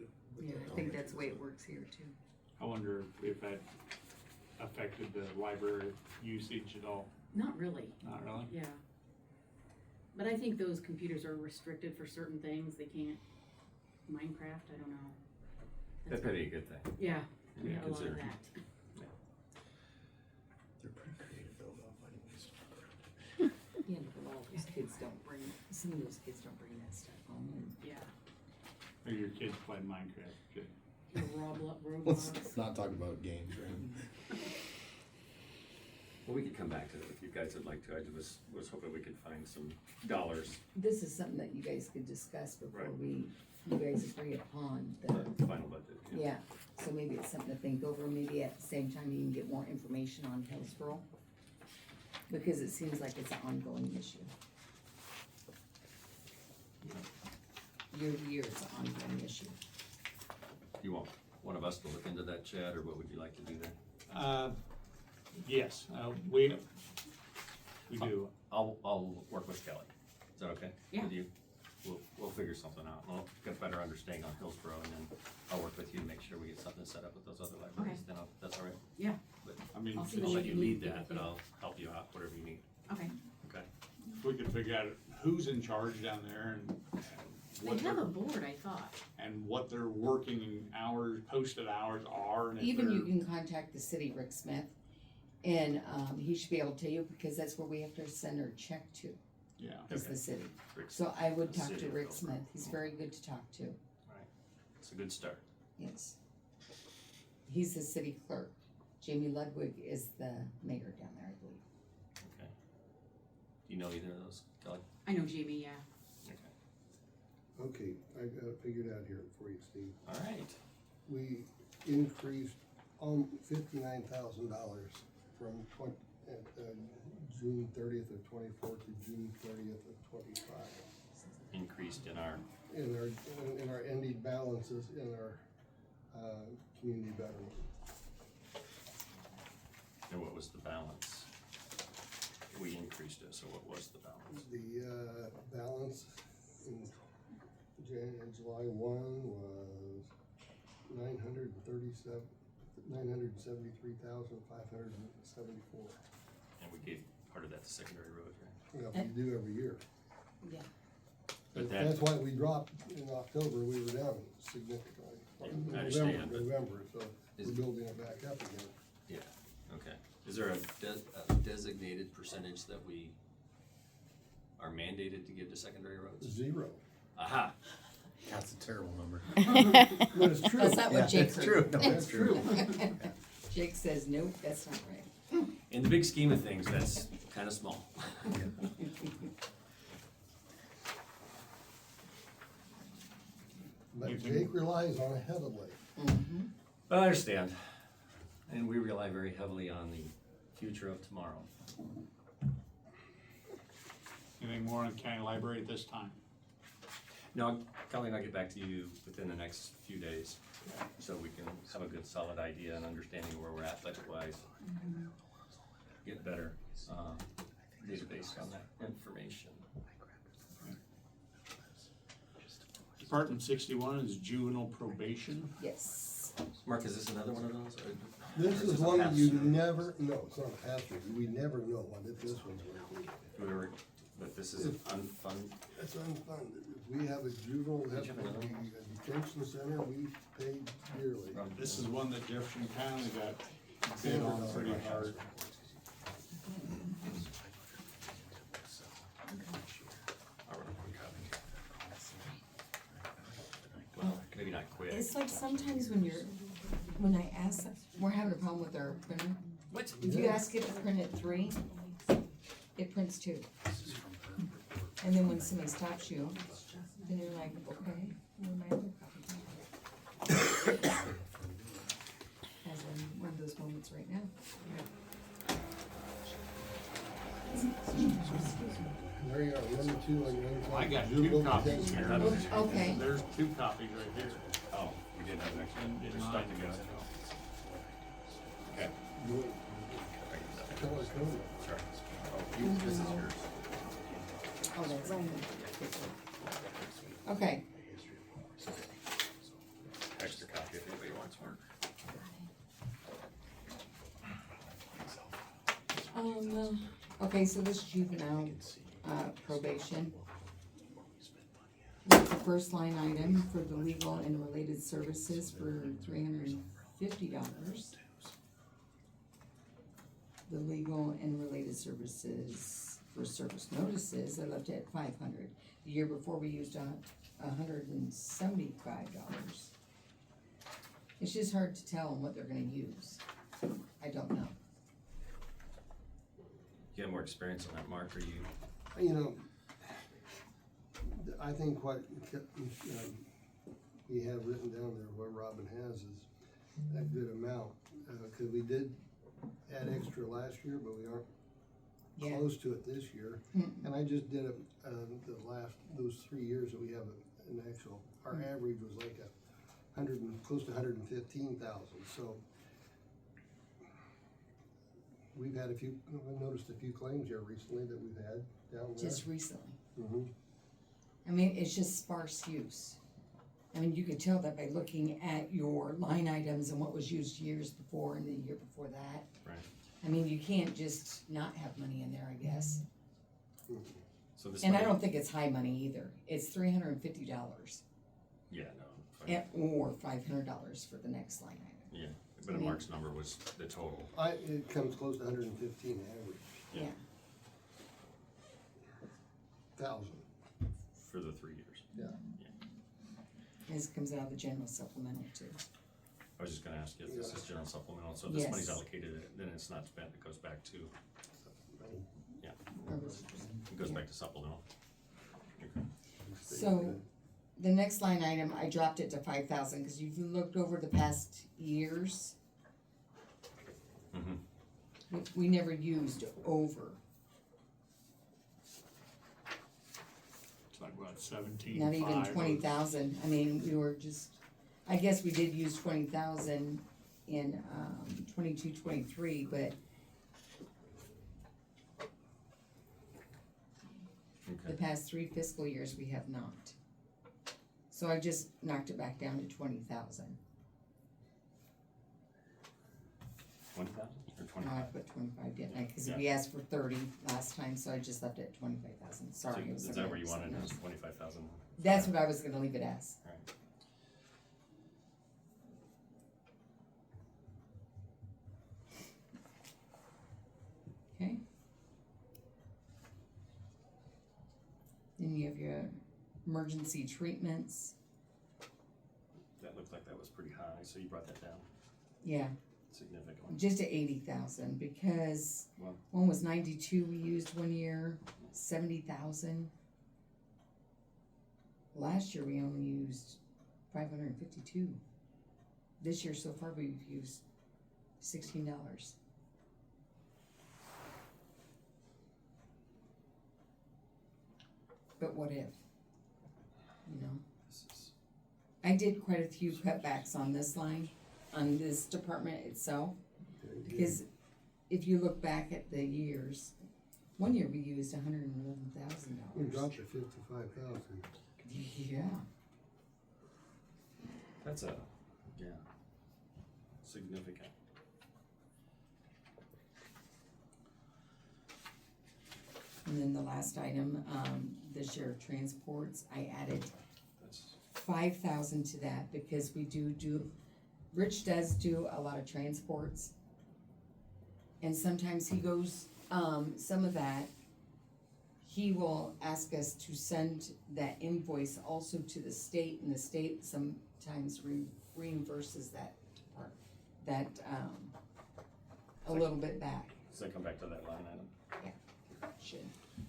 Yeah, I think that's the way it works here too. I wonder if that affected the library usage at all. Not really, Not really? yeah. But I think those computers are restricted for certain things. They can't Minecraft, I don't know. That'd be a good thing. Yeah, Yeah, yeah, a lot of consider. that. They're pretty creative though about finding ways to work around it. Yeah, but a lot of those kids don't bring, some of those kids don't bring that stuff home and Yeah. Or your kids play Minecraft, okay. The Roblox. Let's not talk about games, right? Well, we could come back to it if you guys would like to. I was hoping we could find some dollars, this is something that you guys could discuss before Right. you guys agree upon the final budget. yeah. So maybe it's something to think over, maybe at the same time you can get more information on Hillsborough. Because it seems like it's an ongoing issue. Year to year, it's an ongoing issue. You want one of us to look into that, Chad, or what would you like to do there? Yes, we do. I'll work with Kelly. Is that okay? Yeah. With you? We'll figure something out. We'll get a better understanding on Hillsborough, and then I'll work with you to make sure we get something set up with those other libraries. Okay. Then that's all right. Yeah. But I mean, I'll see I'll what let you you lead need. that, but I'll help you out, whatever you need. Okay. Okay. if we could figure out who's in charge down there and what They have their, a board, I thought. and what their working hours, posted hours are, and if Even you they're- can contact the city, Rick Smith, and, he should be able to tell you, because that's where we have to send our check to, yeah. is Okay. the city. Rick's- So I would talk City to of Rick Hillsborough. Smith, he's very good to talk to, It's a good start. yes. He's the city clerk. Jamie Ludwig is the mayor down there, I believe. Okay. Do you know either of those, Kelly? I know Jamie, yeah. Okay. Okay, I got it figured out here for you, Steve. All right. We increased $59,000 from June 30th of 24 to June 30th of 25. Increased in our, In our ending balances in our, community betterment. and what was the balance? we increased it, so what was the balance? The, balance in July 1 was $973,574. And we gave part of that to secondary roads, right? Yeah, we do every year. Yeah. But that- That's why we dropped in October, we were down significantly. Yeah, I November, understand, but- November, so Is- we're building it back up again. Yeah, okay. Is there a designated percentage that we are mandated to give to secondary roads? 0. Aha, That's a terrible number. But it's true. That's not what Jake That's true. heard. No, That's true. Jake says, nope, that's not right. in the big scheme of things, that's kinda small. But Jake relies on it heavily. Mhm. I understand, and we rely very heavily on the future of tomorrow. Anything more on the county library at this time? No, Kelly and I'll get back to you within the next few days, so we can have a good solid idea and understanding where we're at budget-wise. Get better, data based on that information. Department 61 is juvenile probation. Yes. Mark, is this another one of those? or- This or is a one that you pass-through? never, no, it's not a pass-through, we never know what this one's going to be. But this is unfunded. It's unfunded. If we have a juvenile, Did have you to have another be one? a detention center, we pay yearly. This is one that Jefferson County got bid on pretty hard. I'll run a quick copy. Well, maybe not quick. It's like sometimes when I ask, we're having a problem with our printer. What? If you ask it to print at 3, it prints 2. And then when somebody stops you, then you're like, okay, where my other copy? Has one of those moments right now. There you are, number 2 on your. I got 2 juvenile copies detention. here. Okay. There's 2 copies right here. Oh, we did have an extra, And did there's not. stuff to go. Okay. You want color coded. Sorry. Oh, this is yours. Oh, that's on okay. Extra copy if anybody wants one. Okay, so this juvenile, probation. The first line item for the legal and related services for $350. The legal and related services for service notices, I left it at $500. The year before, we used $175. It's just hard to tell them what they're gonna use. I don't know. You have more experience on that, Mark, or you? You know, I think what we have written down there, what Robin has is a good amount. Cause we did add extra last year, but we aren't Yeah. close to it this year. Mm. And I just did it, those 3 years that we have an actual, our average was like close to 115,000, so. We've had we've noticed a few claims here recently that we've had down there. Just recently. Mhm. I mean, it's just sparse use. I mean, you could tell that by looking at your line items and what was used years before and the year before that. Right. I mean, you can't just not have money in there, I guess. So this And I money- don't think it's high money either. It's $350 Yeah, no, fine. or $500 for the next line item. Yeah, but Mark's number was the total. It comes close to 115 average, Yeah. thousand. For the 3 years. Yeah. This comes out of the general supplemental too. I was just gonna ask you if this is general supplemental, so if this money's Yes. allocated, then it's not spent, it goes back to, it goes back to supplemental. Okay. So, the next line item, I dropped it to 5,000, cause you've looked over the past years, Mhm. we never used over, It's like about 17.5. not even 20,000, I mean, we were just, I guess we did use 20,000 in, 22, 23, but The Okay. past 3 fiscal years, we have not. So I just knocked it back down to 20,000. 20,000 or No, I 25? put 25, didn't I? Cause Yeah. we asked for 30 last time, so I just left it at 25,000, So sorry. it was is that where you something wanted it, else. is 25,000? That's what I was gonna leave it as. Right. Okay. Then you have your emergency treatments, That looked like that was pretty high, so you brought that down yeah, significantly. just to 80,000, because Wow. one was 92 we used one year, 70,000. Last year we only used 552. This year so far we've used $16. But what if? You know? This is, I did quite a few cutbacks on this line, on this department itself, because if you look back at the years, one year we used We $111,000. dropped to 55,000. Yeah, that's a, yeah, significant. and then the last item, the sheriff transports, I added That's, 5,000 to that because we do, Rich does do a lot of transports. And sometimes he goes, some of that, he will ask us to send that invoice also to the state, and the state sometimes reimburses that part, a little bit back, does that come back to that line item? should.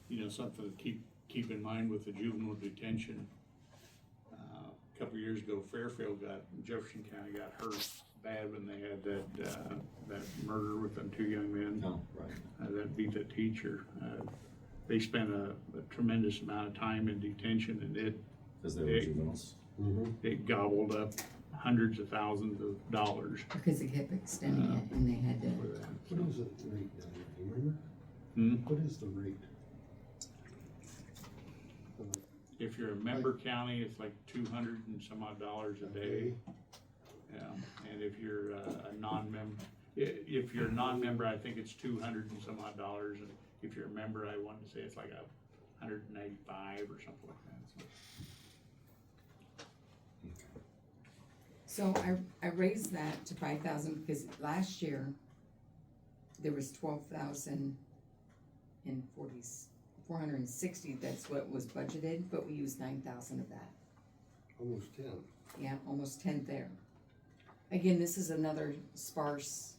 You know, something to keep in mind with the juvenile detention. A couple years ago, Jefferson County got hurt bad when they had that murder with them 2 young men. No, right. That beat the teacher. They spent a tremendous amount of time in detention, and Because they were Hey. juveniles. it gobbled up hundreds of thousands of dollars Because they kept extending it and they had for to, that. What is the rate down there, do you remember? Hmm? What is the rate? If you're a member county, it's like 200 and some odd dollars a day. Yeah, and if you're a non-member, if you're a non-member, I think it's 200 and some odd dollars, and if you're a member, I want to say it's like 185 or something like that. so I raised that to 5,000 because last year there was 460, that's what was budgeted, but we used 9,000 of that. Almost 10. Yeah, almost 10 there. Again, this is another sparse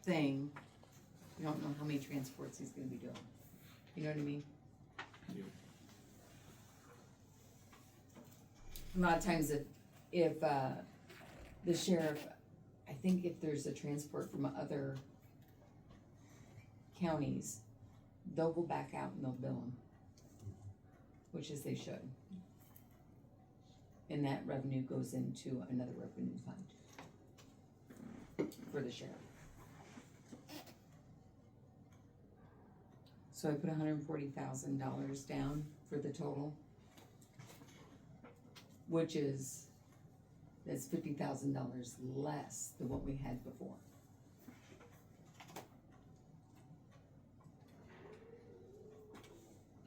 thing. You don't know how many transports he's gonna be doing. You know what I mean? Yep. A lot of times if the sheriff, I think if there's a transport from other counties, they'll go back out and they'll bill them, which is they should. And that revenue goes into another revenue fund for the sheriff. So I put $140,000 down for the total, which is, that's $50,000 less than what we had before.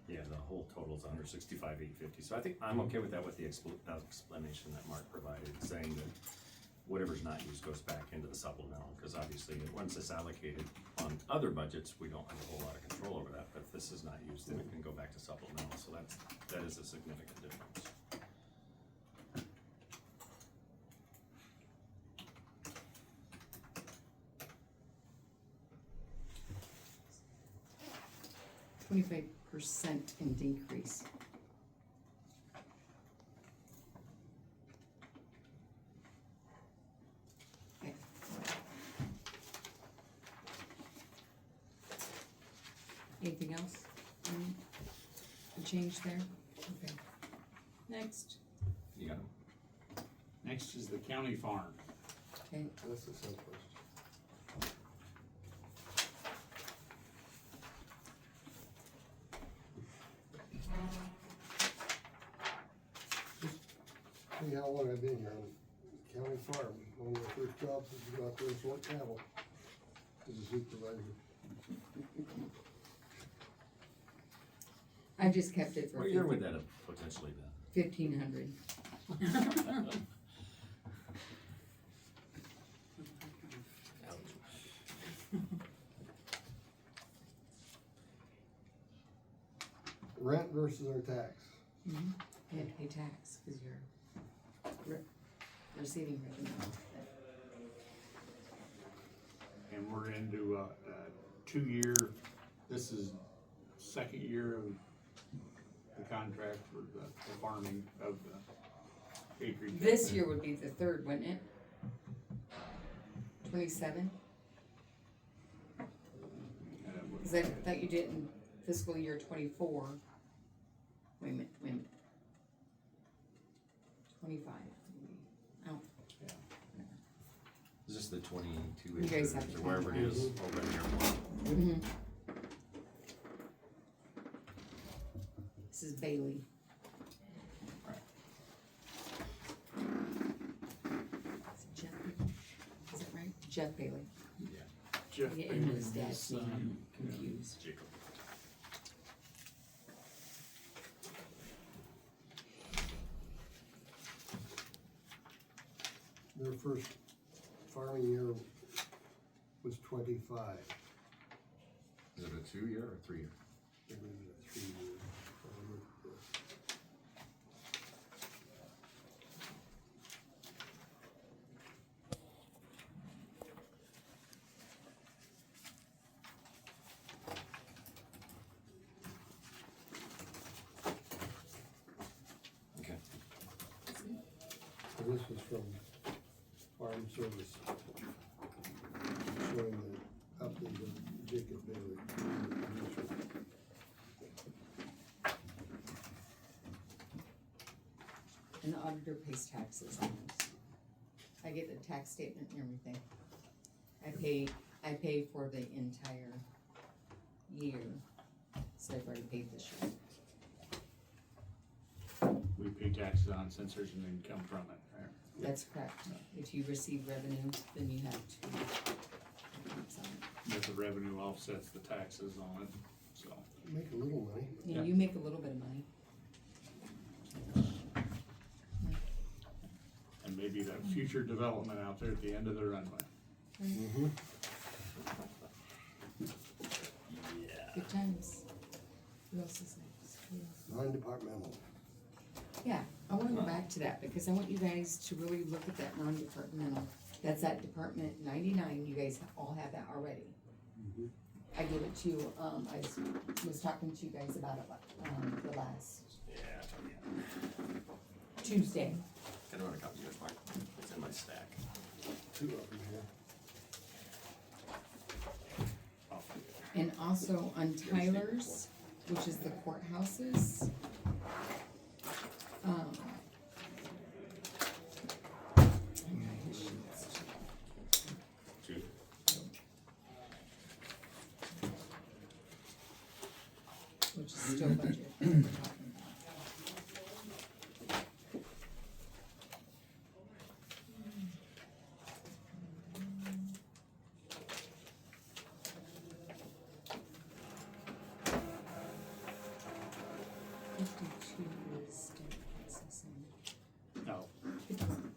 Yeah, the whole total's under 65,850, so I think I'm okay with that with the explanation that Mark provided, saying that whatever's not used goes back into the supplemental, because obviously, once it's allocated on other budgets, we don't have a whole lot of control over that, but if this is not used, then it can go back to supplemental, so that is a significant difference. %25 in decrease. Okay. Anything else? A change there? Okay. Next. You got 'em? Next is the county farm. Okay. That's the simplest. me how long I've been here on county farm. One of the first jobs is to go out there and sort cattle as a supervisor. I just kept it for What year would that have potentially been? 1,500. Rent versus our tax. You have to pay tax because you're receiving revenue. And we're into a 2-year, this is second year of the contract for the farming of the acreage. This year would be the third, wouldn't it? 27? Cause I thought you did in fiscal year 24. Wait a minute. 25, maybe. Oh, Is this the 22 You guys have acres to or wherever it is over in here? mm-hmm. This is Bailey. Is it Jeff? Is that right? Jeff Bailey. Jeff Yeah, and his Bailey, dad's son. name, I'm confused. Jacob. Their first farming year was 25. Is it a 2-year or 3-year? It was a 3-year. Okay. So this was from Farm Service, showing the update of Jacob Bailey. And the auditor pays taxes on this. I get the tax statement and everything. I pay for the entire year, so I've already paid this year. We pay taxes on since there's an income from it, right? That's correct. If you receive revenue, then you have to. tax on it. But the revenue offsets the taxes on it, so. Make a little money. Yeah, Yeah. you make a little bit of money. And maybe that future development out there at the end of the runway. Mm-hmm. Good times. Who else is next? Who else? Non-departmental. Yeah, I wanna go back to that because I want you guys to really look at that non-departmental. That's that Department 99, you guys all have that already. Mhm. I gave it to you, I was talking to you guys about it, the last Tuesday. I don't want to copy yours, Mark. It's in my stack. 2 of them here. And also on Tyler's, which is the courthouses. Two. Which is still budget. that we're talking about. $52 is state processing. No, 51.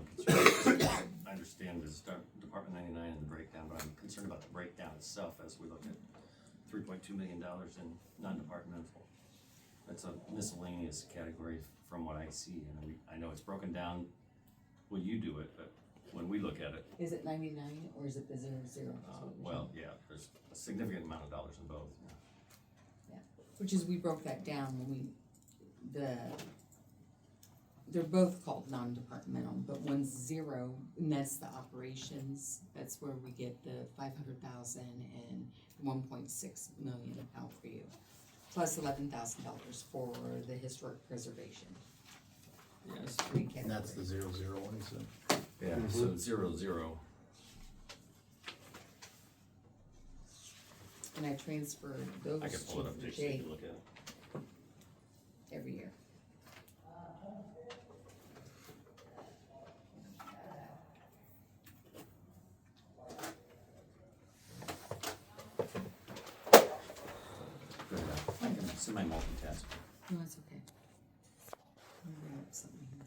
concerned. I understand this Department 99 and the breakdown, but I'm concerned about the breakdown itself as we look at $3.2 million in non-departmental. That's a miscellaneous category from what I see, and I know it's broken down. Well, you do it, but when we look at it, Is it 99 or is it the 00? well, yeah, there's a significant amount of dollars in both. Which is, we broke that down when they're both called non-departmental, but one's 0, and that's the operations. That's where we get the 500,000 and 1.6 million out for you. Plus $11,000 for the historic preservation. Yes. There's 3 categories. And that's the 001, you said? Yeah, so 0. And I transferred those I can pull it up to too, so you Jake can look at it. every year. Good enough. I can semi-multitask. No, that's okay. I'm gonna bring up something here.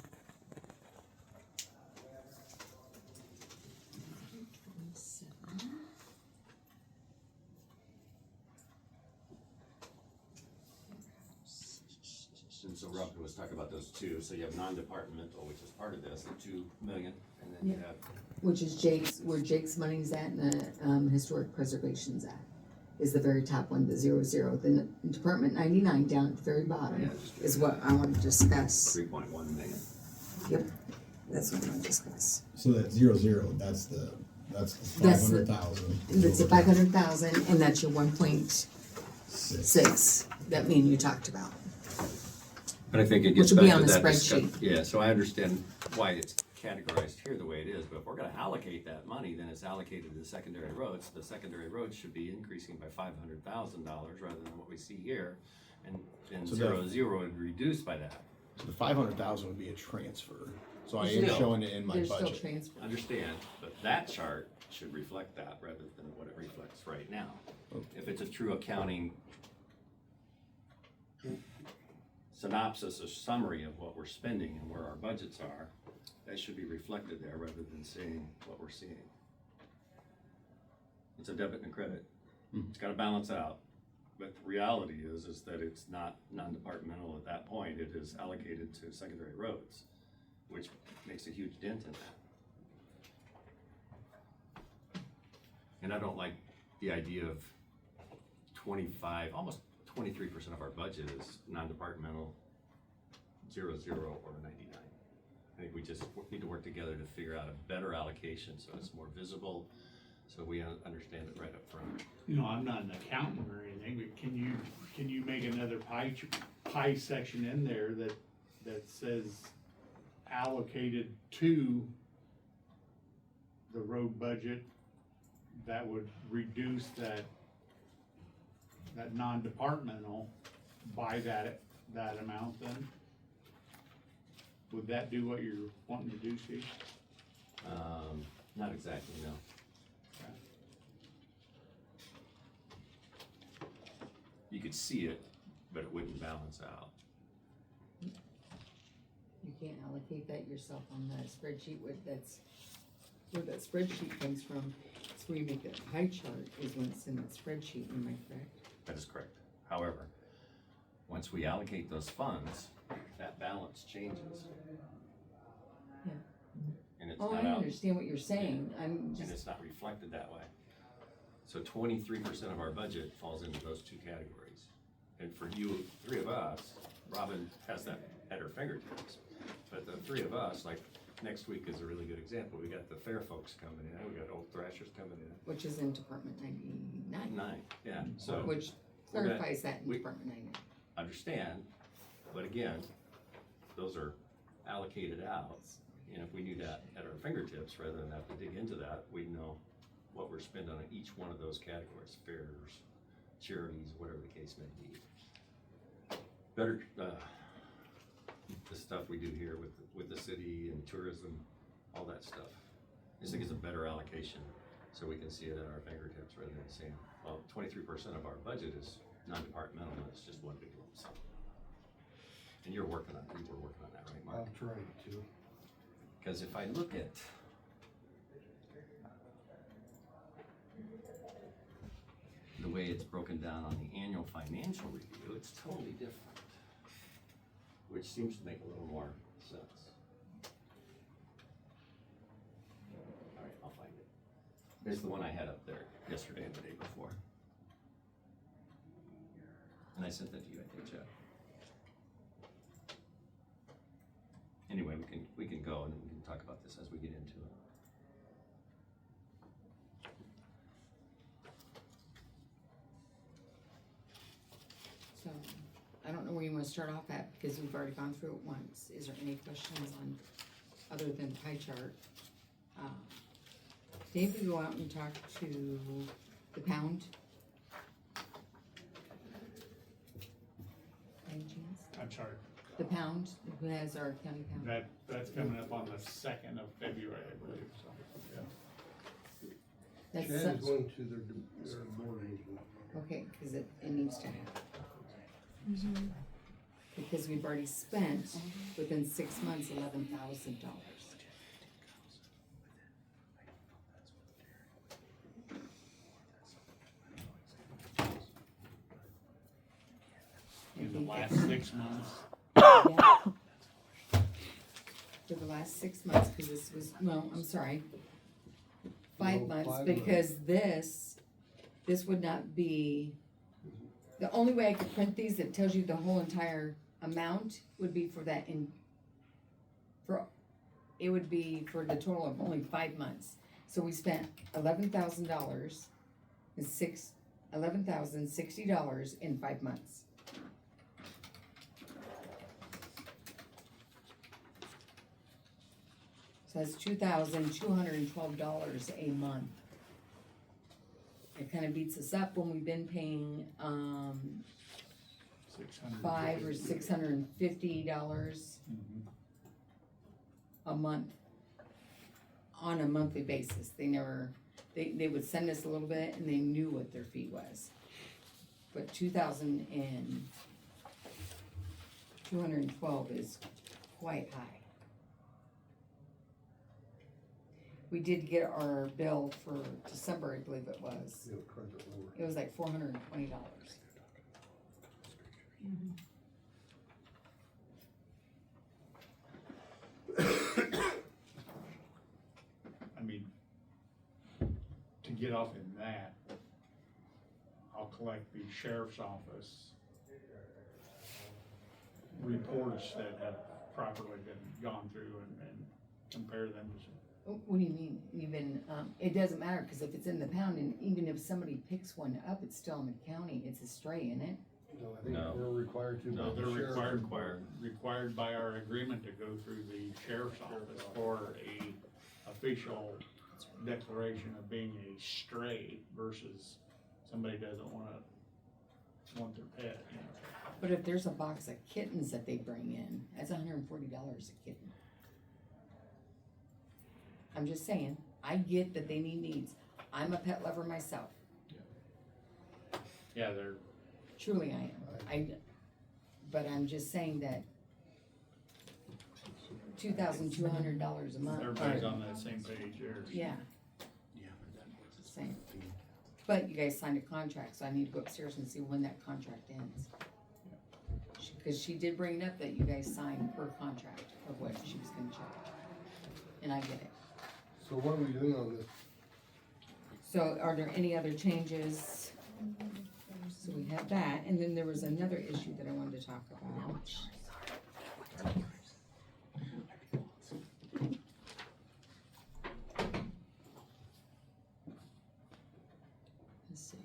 27. And so Robin was talking about those two, so you have non-departmental, which is part of this, the 2 million, and then you Yeah. have, Which is where Jake's money's at and the historic preservation's at, is the very top one, the 00. Then Department 99 down at the very bottom is what I want to discuss. 3.1 million. Yep, that's what I want to discuss. So that 00, that's the That's the- 500,000. That's the 500,000 and that's your 1.6 that me and you talked about. But I think it Which gets will back be to on the that spreadsheet. Yeah, so I understand why it's categorized here the way it is, but if we're gonna allocate that money, then it's allocated to the secondary roads. The secondary roads should be increasing by $500,000 rather than what we see here. And So 0 would reduce by that. So the 500,000 would be a transfer. So I There's am still- showing it in my There's still budget. transfer. Understand, but that chart should reflect that rather than what it reflects right now. If it's a true accounting synopsis or summary of what we're spending and where our budgets are, that should be reflected there rather than seeing what we're seeing. It's a debit and credit. It's gotta balance out. But the reality is that it's not non-departmental at that point. It is allocated to secondary roads, which makes a huge dent in that. And I don't like the idea of 25, almost 23% of our budget is non-departmental, 00 or 99. I think we just need to work together to figure out a better allocation so it's more visible, so we understand it right up front. You know, I'm not an accountant or anything, but can you make another pie section in there that says allocated to the road budget that would reduce that non-departmental by that amount then? Would that do what you're wanting to do, Steve? Not exactly, no. You could see it, but it wouldn't balance out. You can't allocate that yourself on the spreadsheet where that spreadsheet comes from. It's where you make that pie chart is when it's in that spreadsheet, am I correct? That is correct. However, once we allocate those funds, that balance changes. Yeah. And it's Oh, not I out, understand what you're saying, I'm and just, it's not reflected that way. So 23% of our budget falls into those two categories. And for you, 3 of us, Robin has that at her fingertips. But the 3 of us, like next week is a really good example. We got the fair folks coming in, we got Old Thrashers coming in. which is in Department 99, 9, yeah, so. which we're gonna- clarifies that in we- Department 99. Understand, but again, those are allocated out. And if we knew that at our fingertips, rather than have to dig into that, we'd know what we're spending on each one of those categories, fairs, charities, whatever the case may be. Better, the stuff we do here with the city and tourism, all that stuff. I just think it's a better allocation, so we can see it at our fingertips rather than saying, well, 23% of our budget is non-departmental, and it's just one big lump sum. And you were working on that, right, Mark? I'll try to. Because if I look at the way it's broken down on the annual financial review, it's totally different, which seems to make a little more sense. All right, I'll find it. It's the one I had up there yesterday and the day before. And I sent that to you, I think, Jeff. Anyway, we can go and we can talk about this as we get into it. So, I don't know where you wanna start off at, because we've already gone through it once. Is there any questions on, other than pie chart? Dave, we go out and talk to the pound? Any chance? I'm sorry, The pound, who has our county pound? that's coming up on the 2nd of February, I believe, so, yeah. That's Chad is such, going to their board meeting. okay, cause it needs to happen. Because we've already spent, within 6 months, $11,000. In the last 6 months, Yeah. For the last 6 months, cause this was, well, I'm sorry. 5 No, months, 5 because this would not be, the only way I could print these that tells you the whole entire amount would be for that it would be for the total of only 5 months. So we spent $11,000 and $11,060 in 5 months. So that's $2,212 a month. It kinda beats us up when we've been paying, 600. $500 or $650 a month on a monthly basis. They never, they would send us a little bit and they knew what their fee was. But 2,212 is quite high. We did get our bill for December, I believe it was. You know, crunch it over. It was like $420. I mean, to get off in that, I'll collect the sheriff's office reports that have properly been gone through and compare them to. What do you mean, even, it doesn't matter, cause if it's in the pound, and even if somebody picks one up, it's still in the county, it's a stray, isn't it? No, I think No. we're required to. No, by the They're sheriff. required by our agreement to go through the sheriff's office for a official declaration of being a stray versus somebody doesn't want their pet, you know. But if there's a box of kittens that they bring in, that's $140 a kitten. I'm just saying, I get that they need needs. I'm a pet lover myself, Yeah, they're, truly I am. But I'm just saying that $2,200 a month. everybody's on that same page there. Yeah. Same. But you guys signed a contract, so I need to go upstairs and see when that contract ends. Cause she did bring it up that you guys signed her contract of what she was gonna charge. And I get it. So what are we doing on this? So are there any other changes? So we have that, and then there was another issue that I wanted to talk about. Let's see.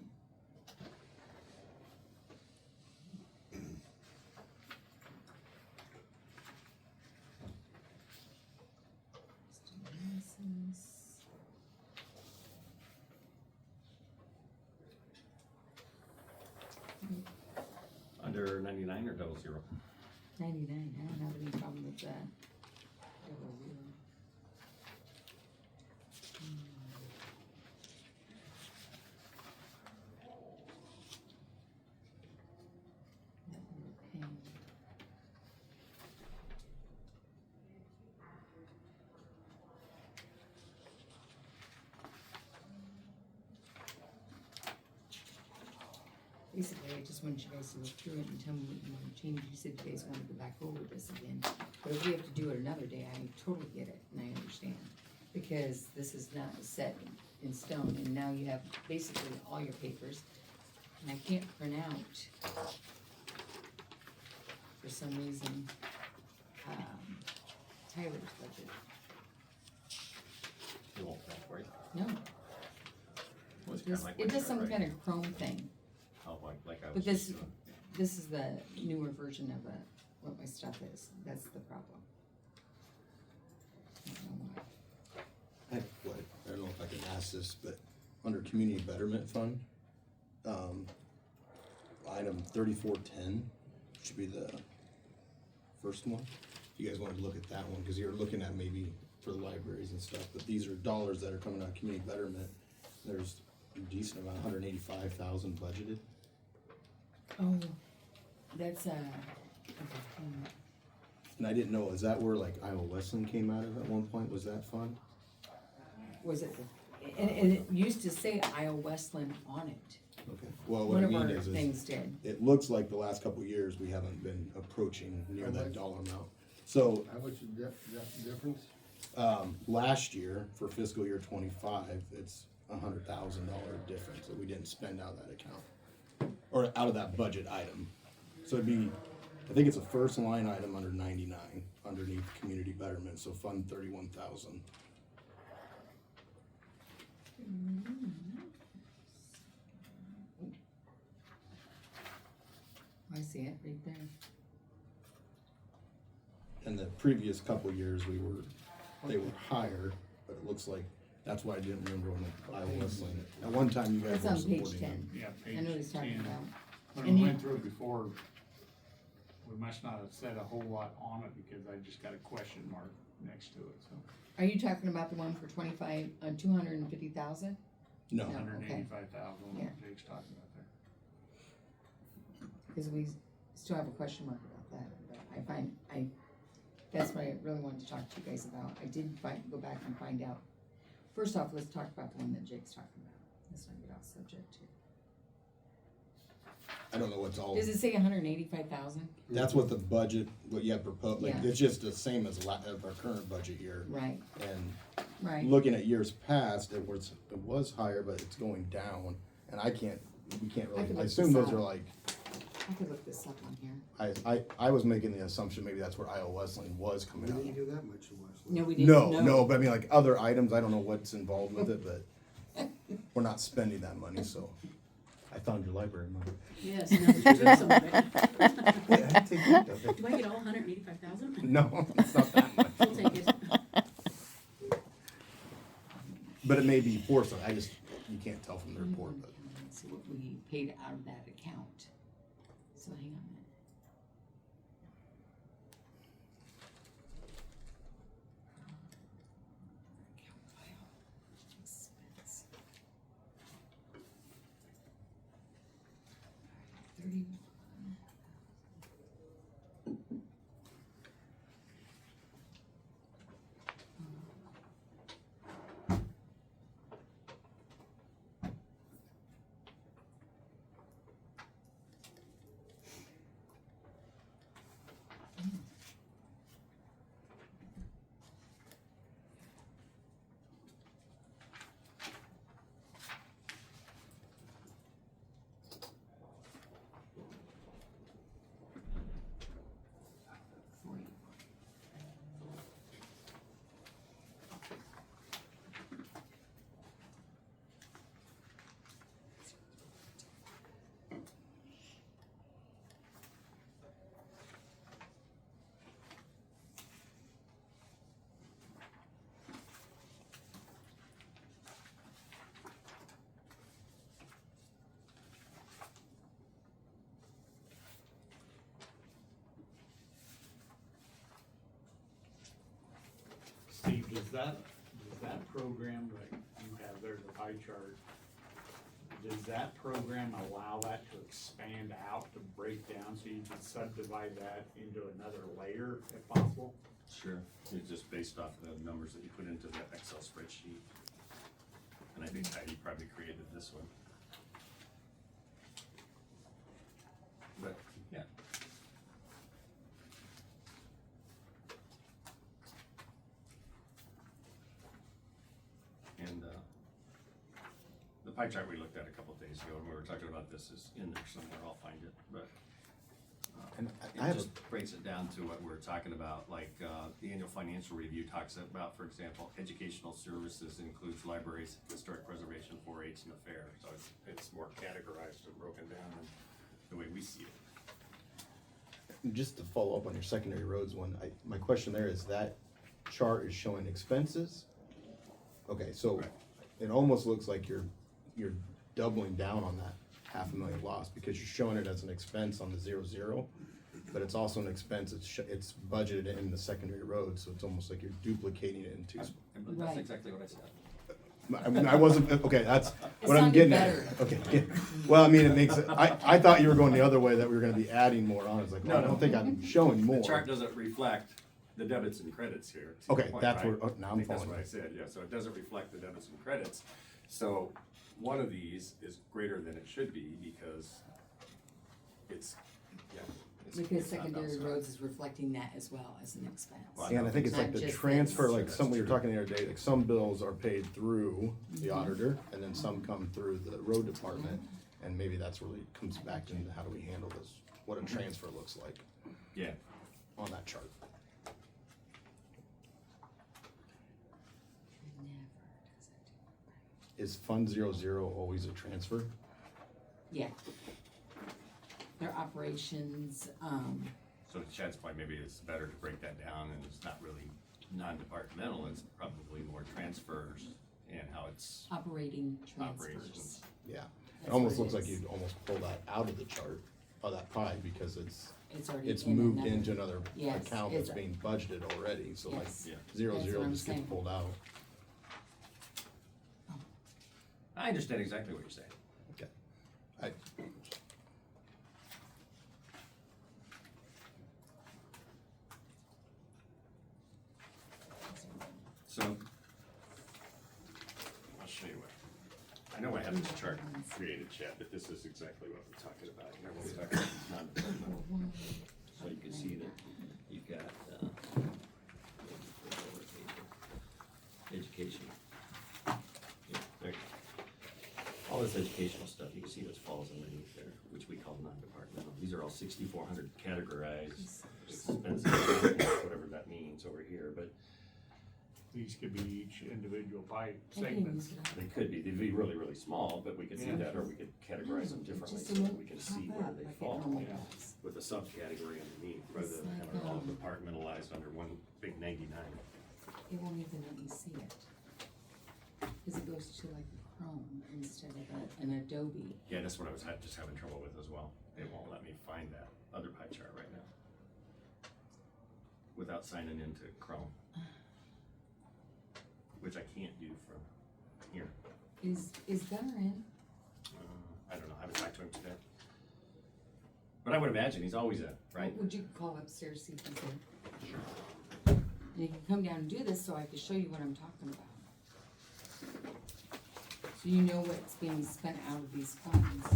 Under 99 or 00? 99, I don't have any problem with that. 00. Basically, I just wanted you guys to look through it and tell me what you wanna change. You said you guys wanna go back over this again. But if we have to do it another day, I totally get it and I understand. Because this is not set in stone and now you have basically all your papers. And I can't print out, for some reason, Tyler's budget. It won't come for you. No, Well, it's this, kinda like it what does you some got, kind right? of Chrome thing. Oh, like I was But just this, doing. this is the newer version of what my stuff is. That's the problem. I don't know why. I don't know if I can ask this, but under community betterment fund, item 3410 should be the first one. If you guys wanted to look at that one, because you're looking at maybe for the libraries and stuff, but these are dollars that are coming out of community betterment. There's a decent amount, 185,000 budgeted. Oh, that's, okay. And I didn't know, is that where like Iowa Wesleyan came out of at one point? Was that fund? Was it, and it used to say Iowa Westland on it. Okay. Well, One what I of mean our is things did. it looks like the last couple of years, we haven't been approaching near that dollar amount. So, How much is difference? last year, for fiscal year 25, it's $100,000 difference that we didn't spend out of that account. Or out of that budget item. So it'd be, I think it's a first line item under 99, underneath community betterment, so fund 31,000. I see it right there. And the previous couple of years, they were higher, but it looks like, that's why I didn't remember when the Iowa Wesleyan. At one time, you guys It's were on page supporting 10. them. Yeah, I know what he's page talking 10. about. When And we he- went through it before, we must not have said a whole lot on it because I just got a question mark next to it, so. Are you talking about the one for 250,000? No, No. Hundred and eighty-five thousand, Yeah. what Jake's talking about there. Cause we still have a question mark about that, but that's what I really wanted to talk to you guys about. I did go back and find out. First off, let's talk about the one that Jake's talking about. Let's not get off subject here. I don't know what's all, Does it say 185,000? that's what the budget, what you have proposed, like, Yeah. it's just the same as of our current budget year. Right, And right. looking at years past, it was higher, but it's going down, and we can't I really, could I look assume this those up. are like, I could look this up on here. I was making the assumption maybe that's where Iowa Wesleyan was We coming didn't out. do that much in Westland. No, we didn't. No, but I mean, like, other items, I don't know what's involved with it, but we're not spending that money, so. I found your library money. Yes, now that you took some of it. Wait, I didn't take any of it. Do I get all 185,000? No, it's not that much. We'll take it. But it may be for some, you can't tell from the report, but. Let's see what we paid out of that account. So hang on a minute. Account file, expense. 31. Steve, does that program that you have there, the pie chart, does that program allow that to expand out, to break down, so you can subdivide that into another layer if possible? Sure, it's just based off the numbers that you put into the Excel spreadsheet. And I think Heidi probably created this one. pie chart we looked at a couple days ago, and we were talking about this is in there somewhere, I'll find it, but. And I It have just breaks it down to what we're talking about, like, the annual financial review talks about, for example, educational services includes libraries, historic preservation, 4-H, and a fair. So it's more categorized and broken down than the way we see it. just to follow up on your secondary roads one, my question there is that chart is showing expenses? Okay, so Right. it almost looks like you're doubling down on that $500,000 loss because you're showing it as an expense on the 0-0, but it's also an expense, it's budgeted in the secondary road, so it's almost like you're duplicating it in two. I believe Right. that's exactly what I said. I mean, I wasn't, okay, that's It what I'm sounded getting at. better. Okay, yeah. Well, I mean, it makes, I thought you were going the other way, that we were gonna be adding more on, it's like, well, I No, don't think I'm showing more. The chart doesn't reflect the debits and credits here. to your Okay, point, that's right? where, now I I'm think that's following. what I said, yeah, so it doesn't reflect the debits and credits. So one of these is greater than it should be because it's, yeah. Because it's not secondary outside. roads is reflecting that as well as an expense. Well, And I think it's like Not the just transfer, this. like That's some, we were true. talking the other day, like some bills are paid through the auditor, and then some come through the road department, and maybe that's really comes back into how do we handle this, what a transfer looks like Yeah, on that chart. Is Fund 00 always a transfer? Yeah. Their operations, so to Chad's point, maybe it's better to break that down and it's not really non-departmental, it's probably more transfers and how it's operating transfers. operations. Yeah. It That's almost what looks it like is. you'd almost pull that out of the chart, of that pie, because it's Already in moved another- into another Yes, account that's it's- being budgeted already, so like Yes. Yeah. 00 That's what I'm just gets saying. pulled out. I understand exactly what you're saying. Okay. I, So, I'll show you what, I know I have this chart created, Chad, but this is exactly what we're talking about here when we talk about non-departmental. So you can see that you've got, education. Yeah, there you go. All this educational stuff, you can see this falls underneath there, which we call non-departmental. These are all 6,400 categorized expenses, whatever that means over here, but These could be each individual pie I can segments. look it up. they could be, they'd be really, really small, but we could see Yeah. that, or we could categorize them It differently just so that won't we can pop see where up they like it fall. normally yeah. does. With a subcategory underneath, rather It's than like, having it all departmentalized under one big 99. It won't even let me see it. Cause it goes to like Chrome instead of an Adobe. Yeah, that's what I was just having trouble with as well. It won't let me find that other pie chart right now. Without signing into Chrome. Which I can't do from here. Is Gunner in? I don't know, I haven't talked to him today. But I would imagine he's always in, right? Would you call upstairs, see if he's in? Sure. And you can come down and do this so I can show you what I'm talking about. So you know what's being spent out of these funds.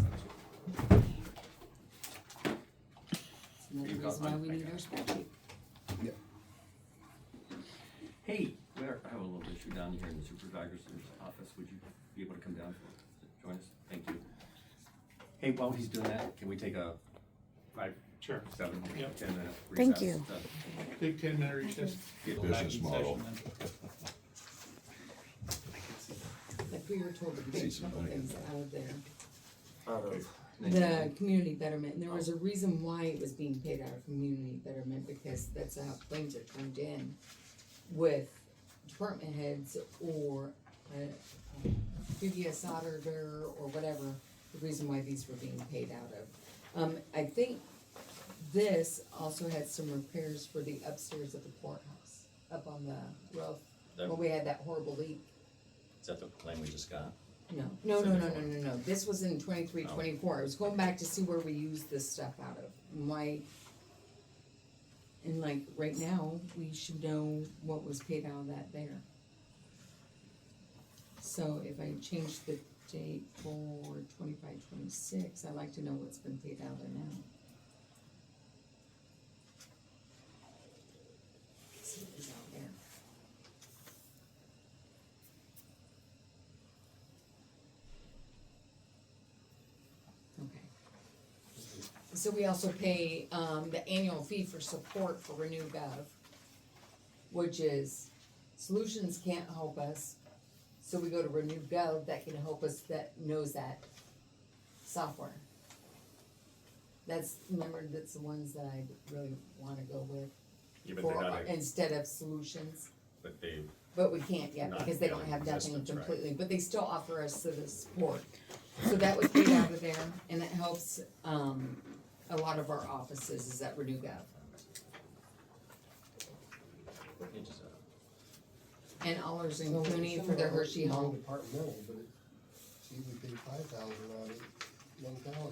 It's another You got reason why one? we need our spreadsheet. Hey, I have a little issue down here in the supervisor's office. Would you be able to come down to join us? Thank you. Hey, while he's doing that, can we take a 5, Sure. 7, Yep. 10 minute recess? Thank you. Big 10-minute recess. Get Go back Business in model. session then. Like we were told to See take a some couple money in things out of there. Out of. The community betterment, and there was a reason why it was being paid out of community betterment, because that's how claims are turned in with department heads or a previous auditor or whatever, the reason why these were being paid out of. I think this also had some repairs for the upstairs of the courthouse, up on the roof, That- when we had that horrible leak. Is that the claim we just got? No, this was in 23, 24. I was going back to see where we used this stuff out of. And like, right now, we should know what was paid out of that there. So if I change the date for 25, 26, I'd like to know what's been paid out of now. See what was out there. So we also pay, the annual fee for support for Renew Gov, which is Solutions can't help us, so we go to Renew Gov that can help us, that knows that software. Remember, that's the ones that I really wanna go with Yeah, but they're for, not, instead of Solutions. but they, But we can't yet Not because they don't in have nothing existence, right. completely, but they still offer us the support. So that was paid out of there, and it helps, a lot of our offices is at Renew Gov. what page is that? And Allers and Some- Cooney some for of their them are Hershey Home. Non-departmental, but it, see, we paid 5,000 out of it, 1,000.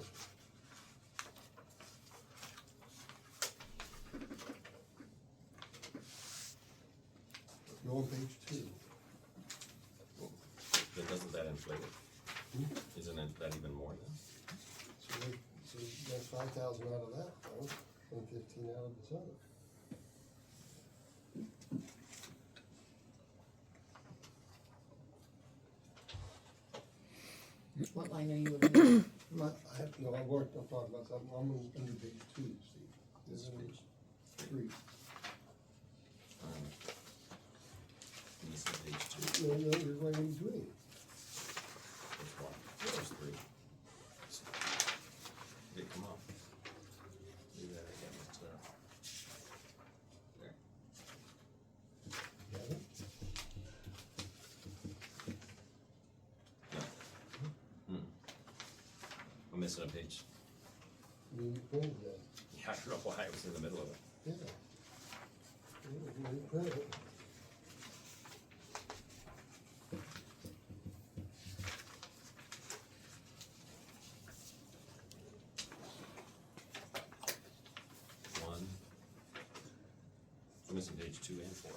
Go on page 2. Then doesn't that inflate it? Isn't it that even more then? So that's 5,000 out of that fund, and 15 out of this other. What line are you looking at? I have, no, I'm talking about something, I'm on under page 2, see, this is page 3. This is page 2. No, you're right in between. There's one. There's 3. Did it come up? Maybe that I got mixed up. There. Got it? No. I'm missing a page. You printed that, Yeah, I don't know why I was in the middle of it. yeah. You printed it. One. I'm missing page 2 and 4.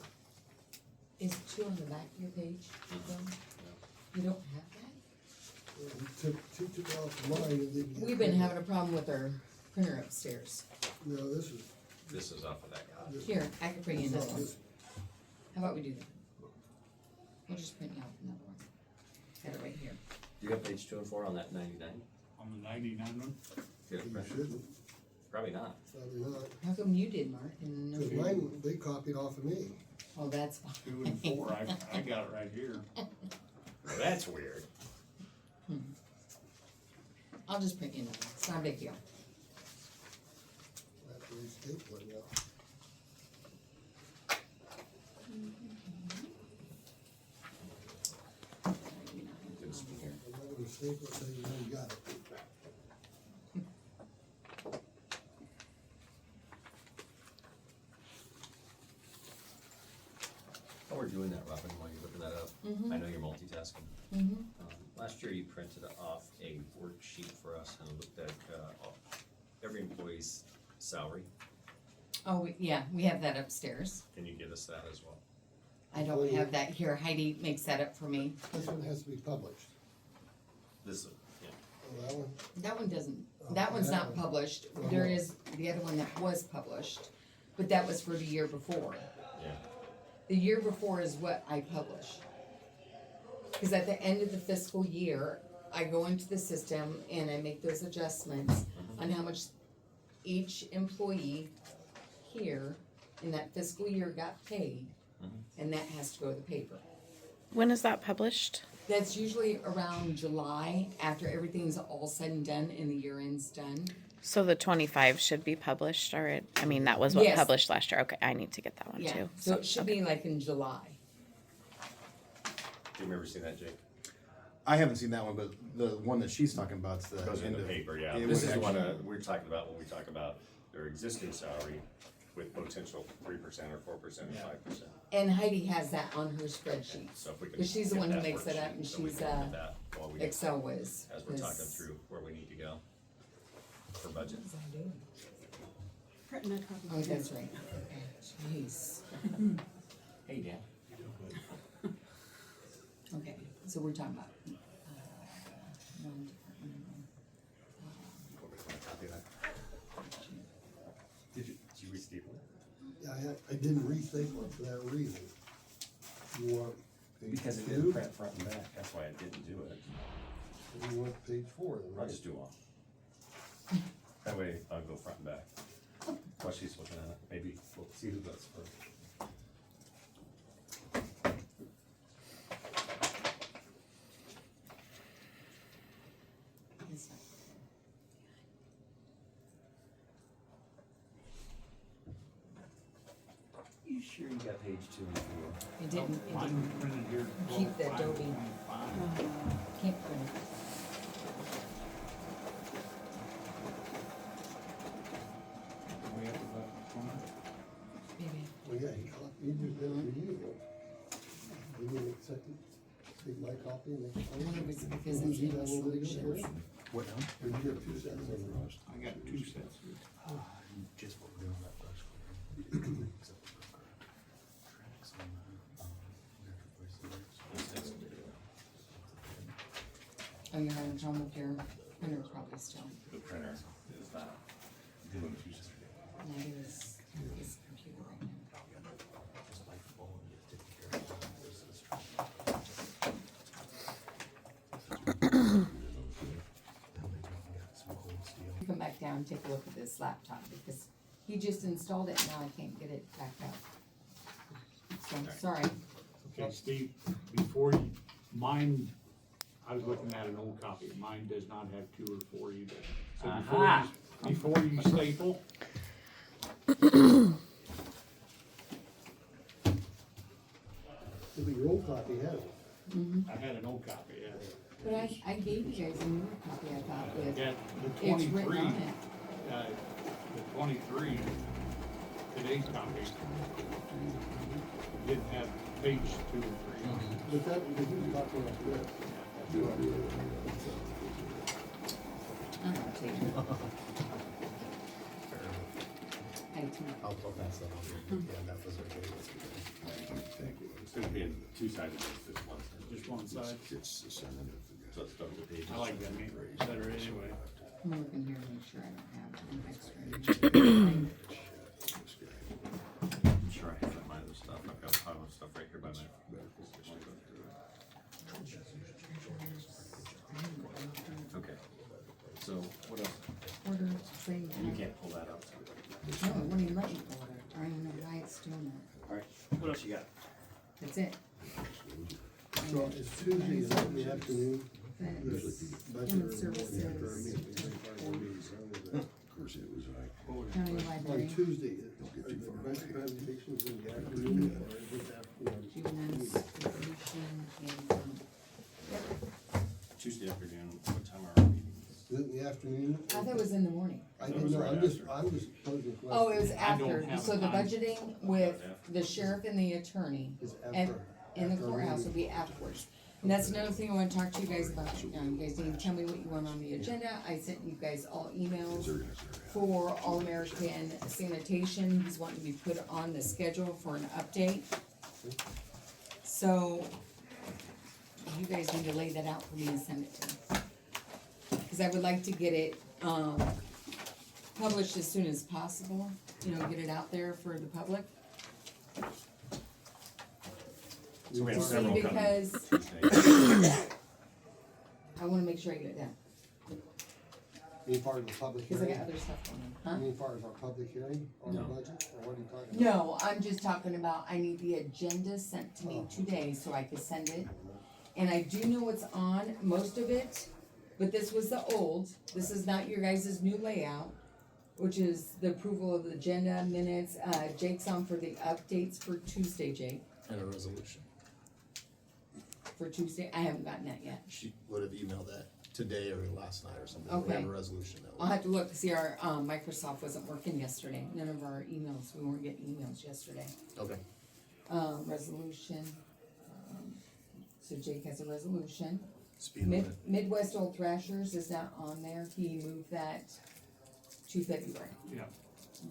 Is 2 on the back of your page, Bill? You don't have that? We took it off mine and didn't get. We've been having a problem with our printer upstairs. No, this is. This is off of that guy. this- Here, I can print you another one. this- How about we do that? We'll just print you out another one. Got it right here. You got page 2 and 4 on that 99? On the 99 one? Get it You printed? shouldn't, Probably not. probably not, How come you did, Mark? And no, cause mine, they copied off of me. oh, that's fine. 2 and 4, I got it right here. Well, that's weird. I'll just print you another one. It's not a big deal. I have to re-staple it now. Didn't see here. I'm not gonna staple it, so you know you got it. While we're doing that, Robin, while you're looking that up, I know you're multitasking. Mm-hmm. Last year you printed off a worksheet for us and looked at, every employee's salary. Oh, yeah, we have that upstairs. Can you give us that as well? I don't have that here. Heidi makes that up for me. This one has to be published. This, yeah, Oh, that one? That one doesn't, that one's not published. There is the other one that was published, but that was for the year before. yeah. The year before is what I publish. Cause at the end of the fiscal year, I go into the system and I make those adjustments on how much each employee here in that fiscal year got paid, and that has to go to the paper. When is that published? That's usually around July, after everything's all said and done and the year end's done. So the 25 should be published, or I mean, that was what Yes. published last year. Okay, I need to get that one Yeah, too. so it should be like in July. Do you remember seeing that, Jake? I haven't seen that one, but the one that she's talking about is the Goes in end the of- paper, yeah. it This would is the one actually- we're talking about when we talk about their existing salary with potential 3% or 4% or 5%. And Heidi has that on her spreadsheet, So if we can. because she's the get one who that makes it up, worksheet, and so we she's, can look at that while we- Excel whiz. As we're talking 'cause- through where we need to go for budget. What was I doing? Printing a copy. Oh, that's right. Okay, jeez. Hey, Dan. Okay, so we're talking about, non-departmental. Copy that. Did you re-staple it? Yeah, I didn't re-staple it for that reason. You want page Because it 2? didn't print front and back, that's why I didn't do it. You want page 4 then, I'll right? just do all. That way I'll go front and back. While she's looking at it, maybe we'll see who goes first. This one. You sure you got page 2 and 4? It didn't, it Mine didn't, printed here. Keep the 12/5/25. Adobe. can't print it. We have about 20. Maybe. Well, yeah, he just did it for you. You didn't accept it, take my copy and make. I wonder if it's because it's in the solutions. What now? Or you get two sets of them. I got 2 sets here. Just what we're doing that first. Oh, you're having trouble with your printer probably still. The printer is not doing what you just did. Maybe it's his computer right now. Come back down and take a look at this laptop because he just installed it and now I can't get it back up. So I'm sorry. Okay, Steve, before you, mine, I was looking at an old copy, mine does not have 2 or 4 either. So Aha. before you staple, Yeah, but your old copy has it. I had an old copy, yeah. But I gave you guys a newer copy I thought with, Yeah, the it's written 23, on it. the 23, today's copy, didn't have page 2 or 3 on it. But that, because you were talking about this. I'm not taking it. I do. I'll pass that on. Yeah, that was okay. It's gonna be in 2-sided, just one. Just one side. So it's double the pages. I like that name better anyway. I'm looking here to make sure I don't have an extra. I'm sure I have my other stuff. I've got a pile of stuff right here by my. Okay, so what else? Order trade. You can't pull that out. No, it won't even let me order. I don't even know why it's doing that. Alright, what else you got? That's it. So it's Tuesday, is that in the afternoon? That's Budget human or services, county On library, Tuesday, are the budget presentations in the afternoon or is it afternoon? juvenile supervision, and, Tuesday afternoon, what time are our meetings? Is it in the afternoon? I thought it was in the morning. I It don't was know, right I'm just posing questions. Oh, it was I don't after, have so a the time. budgeting with the sheriff and the attorney It's and after. in the after our courthouse will meeting. be afterwards. And that's another thing I wanna talk to you guys about. You guys need to tell me what you want on the agenda. I sent you guys all emails for All-American Sanitation. He's wanting to be put on the schedule for an update. So, you guys need to lay that out for me and send it to me. Cause I would like to get it, published as soon as possible, you know, get it out there for the public. So we have See, several coming because Tuesday. I wanna make sure I get it done, Any part of the public cause I got hearing? other stuff going on, huh? Any part of our public hearing on the No. budget, or what are you talking about? No, I'm just talking about, I need the agenda sent to me today so I can send it. And I do know what's on, most of it, but this was the old, this is not your guys' new layout, which is the approval of the agenda minutes, Jake's on for the updates for Tuesday, Jake, And a resolution. for Tuesday, I haven't gotten that yet. She would have emailed that today or last night or something. We Okay. have a resolution that I'll will. have to look, see, our, Microsoft wasn't working yesterday, none of our emails, we weren't getting emails yesterday. Okay. Resolution, so Jake has a resolution. Speed limit. Midwest Old Thrashers is not on there, he moved that to February Yeah.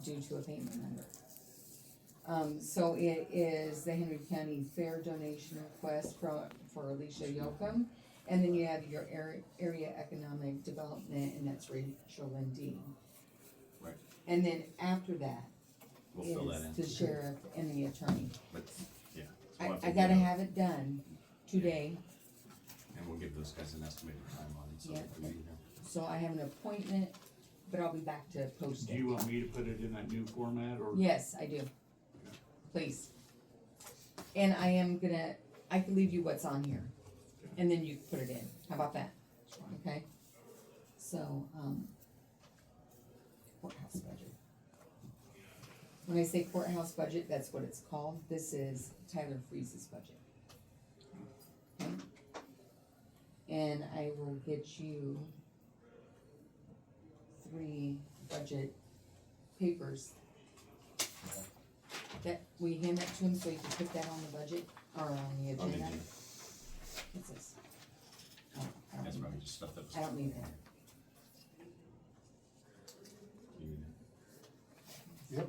due to a payment number. So it is the Henry County Fair donation request for Alicia Yoakum. And then you have your area economic development, and that's Rachel Lindeen. Right. And then after that We'll fill that in. is the sheriff and the attorney. But, yeah. so we'll have to I gotta get have it done today. And we'll give those guys an estimated time on it, so Yeah. that we, So I have an appointment but I'll be back to post Do it. you want me to put it in that new format, or? Yes, I do. Please. And I can leave you what's on here, and then you can put it in. How about that? Okay? So, courthouse budget. When I say courthouse budget, that's what it's called. This is Tyler Freeze's budget. Okay? And I will get you 3 budget papers. That, we hand that to him so you can put that on the budget, or on the On the agenda. agenda. What's this? Oh, I don't That's need probably that. just stuff that was. I don't need that. Yep.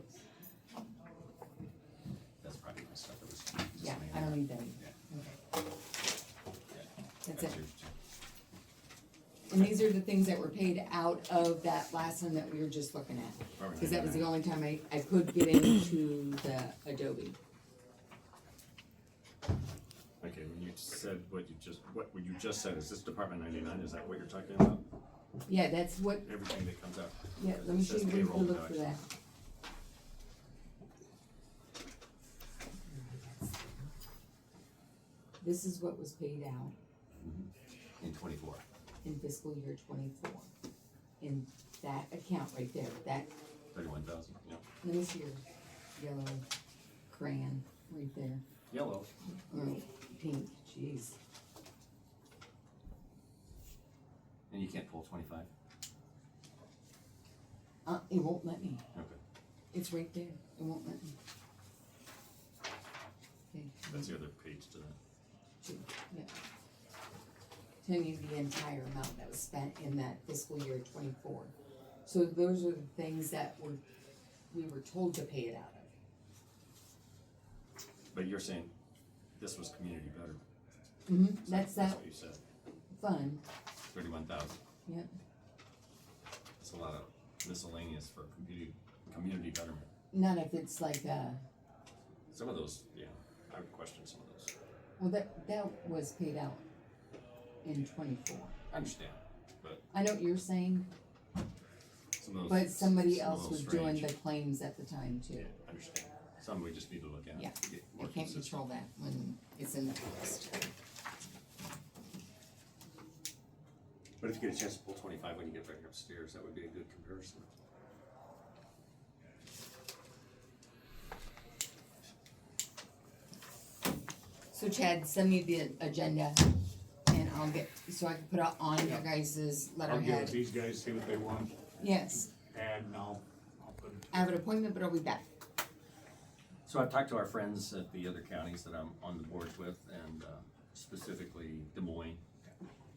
That's probably the stuff that was. just Yeah, made I don't up. need that either. Okay. That's it. yours too. And these are the things that were paid out of that last one that we were just looking at. Probably Cause that was the 99. only time I could get into the Adobe. Okay, when you said what you just said, is this Department 99, is that what you're talking about? Yeah, that's what, Everything that comes out? yeah, let me It show says you where to payroll look for that. deductions. This is what was paid out In 24. in fiscal year 24. In that account right there, that, 31,000, yeah. let me see your yellow crayon right there, Yellow. or pink, jeez. And you can't pull 25? It won't let me, Okay. it's right there, it won't let me. Okay, That's the other page to that. 2, yeah. Telling you the entire amount that was spent in that fiscal year 24. So those are the things that we were told to pay it out of. But you're saying this was community better? That's that what you said, fund, 31,000. yep. That's a lot of miscellaneous for community betterment. Not if it's like, Some of those, yeah, I would question some of those. well, that was paid out in 24. I understand, but I know what you're saying, some of those. but somebody some of else those was doing strange. the claims at the time too. Yeah, I understand. Some we just need to look at. Yeah, to get I more can't consistent. control that when it's in the list. But if you get a chance to pull 25 when you get back upstairs, that would be a good comparison. So Chad, send me the agenda and I'll get, so I can put it on your Yeah. guys' I'll give it letterhead. these guys, see what they want, Yes, add, and I'll put it. I have an appointment, but I'll be back. So I've talked to our friends at the other counties that I'm on the boards with, and specifically Des Moines.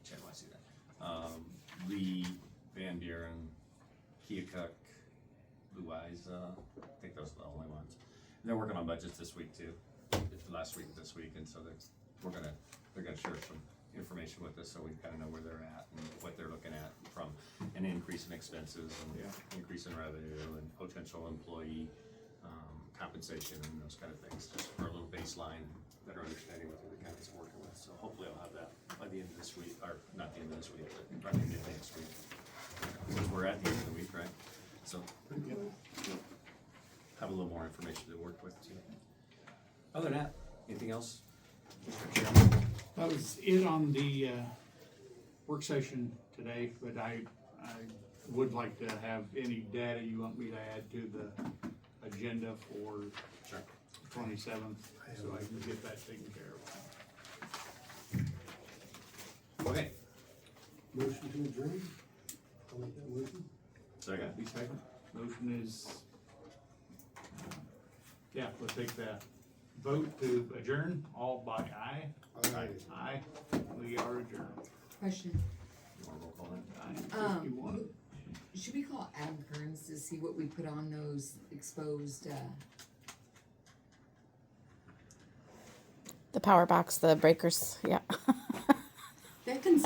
Chad, I see that. Lee, Van Buren, Keokuk, Blue Eyes, I think those are the only ones. And they're working on budgets this week too, last week, this week, and so they're gonna share some information with us, so we kinda know where they're at and what they're looking at from an increase in expenses and increase in revenue and potential employee compensation and those kind of things, just for a little baseline, better understanding what the other counties are working with. So hopefully I'll have that by the end of this week, or not the end of this week, but by the end of next week. Since we're at the end of the week, right? So have a little more information to work with too. Other than that, anything else, Mr. Chairman? That was it on the, work session today, but I would like to have any data you want me to add to the agenda for Sure. 27th, so I can get that taken care of. Okay. Motion to adjourn? I'll make that motion. Second. Be second, motion is, yeah, we'll take the vote to adjourn, all by aye. Aye. Aye, we are adjourned. Question, You wanna roll call in? 9:51. should we call Adam Kearns to see what we put on those exposed, The power box, the breakers, yeah. that concerns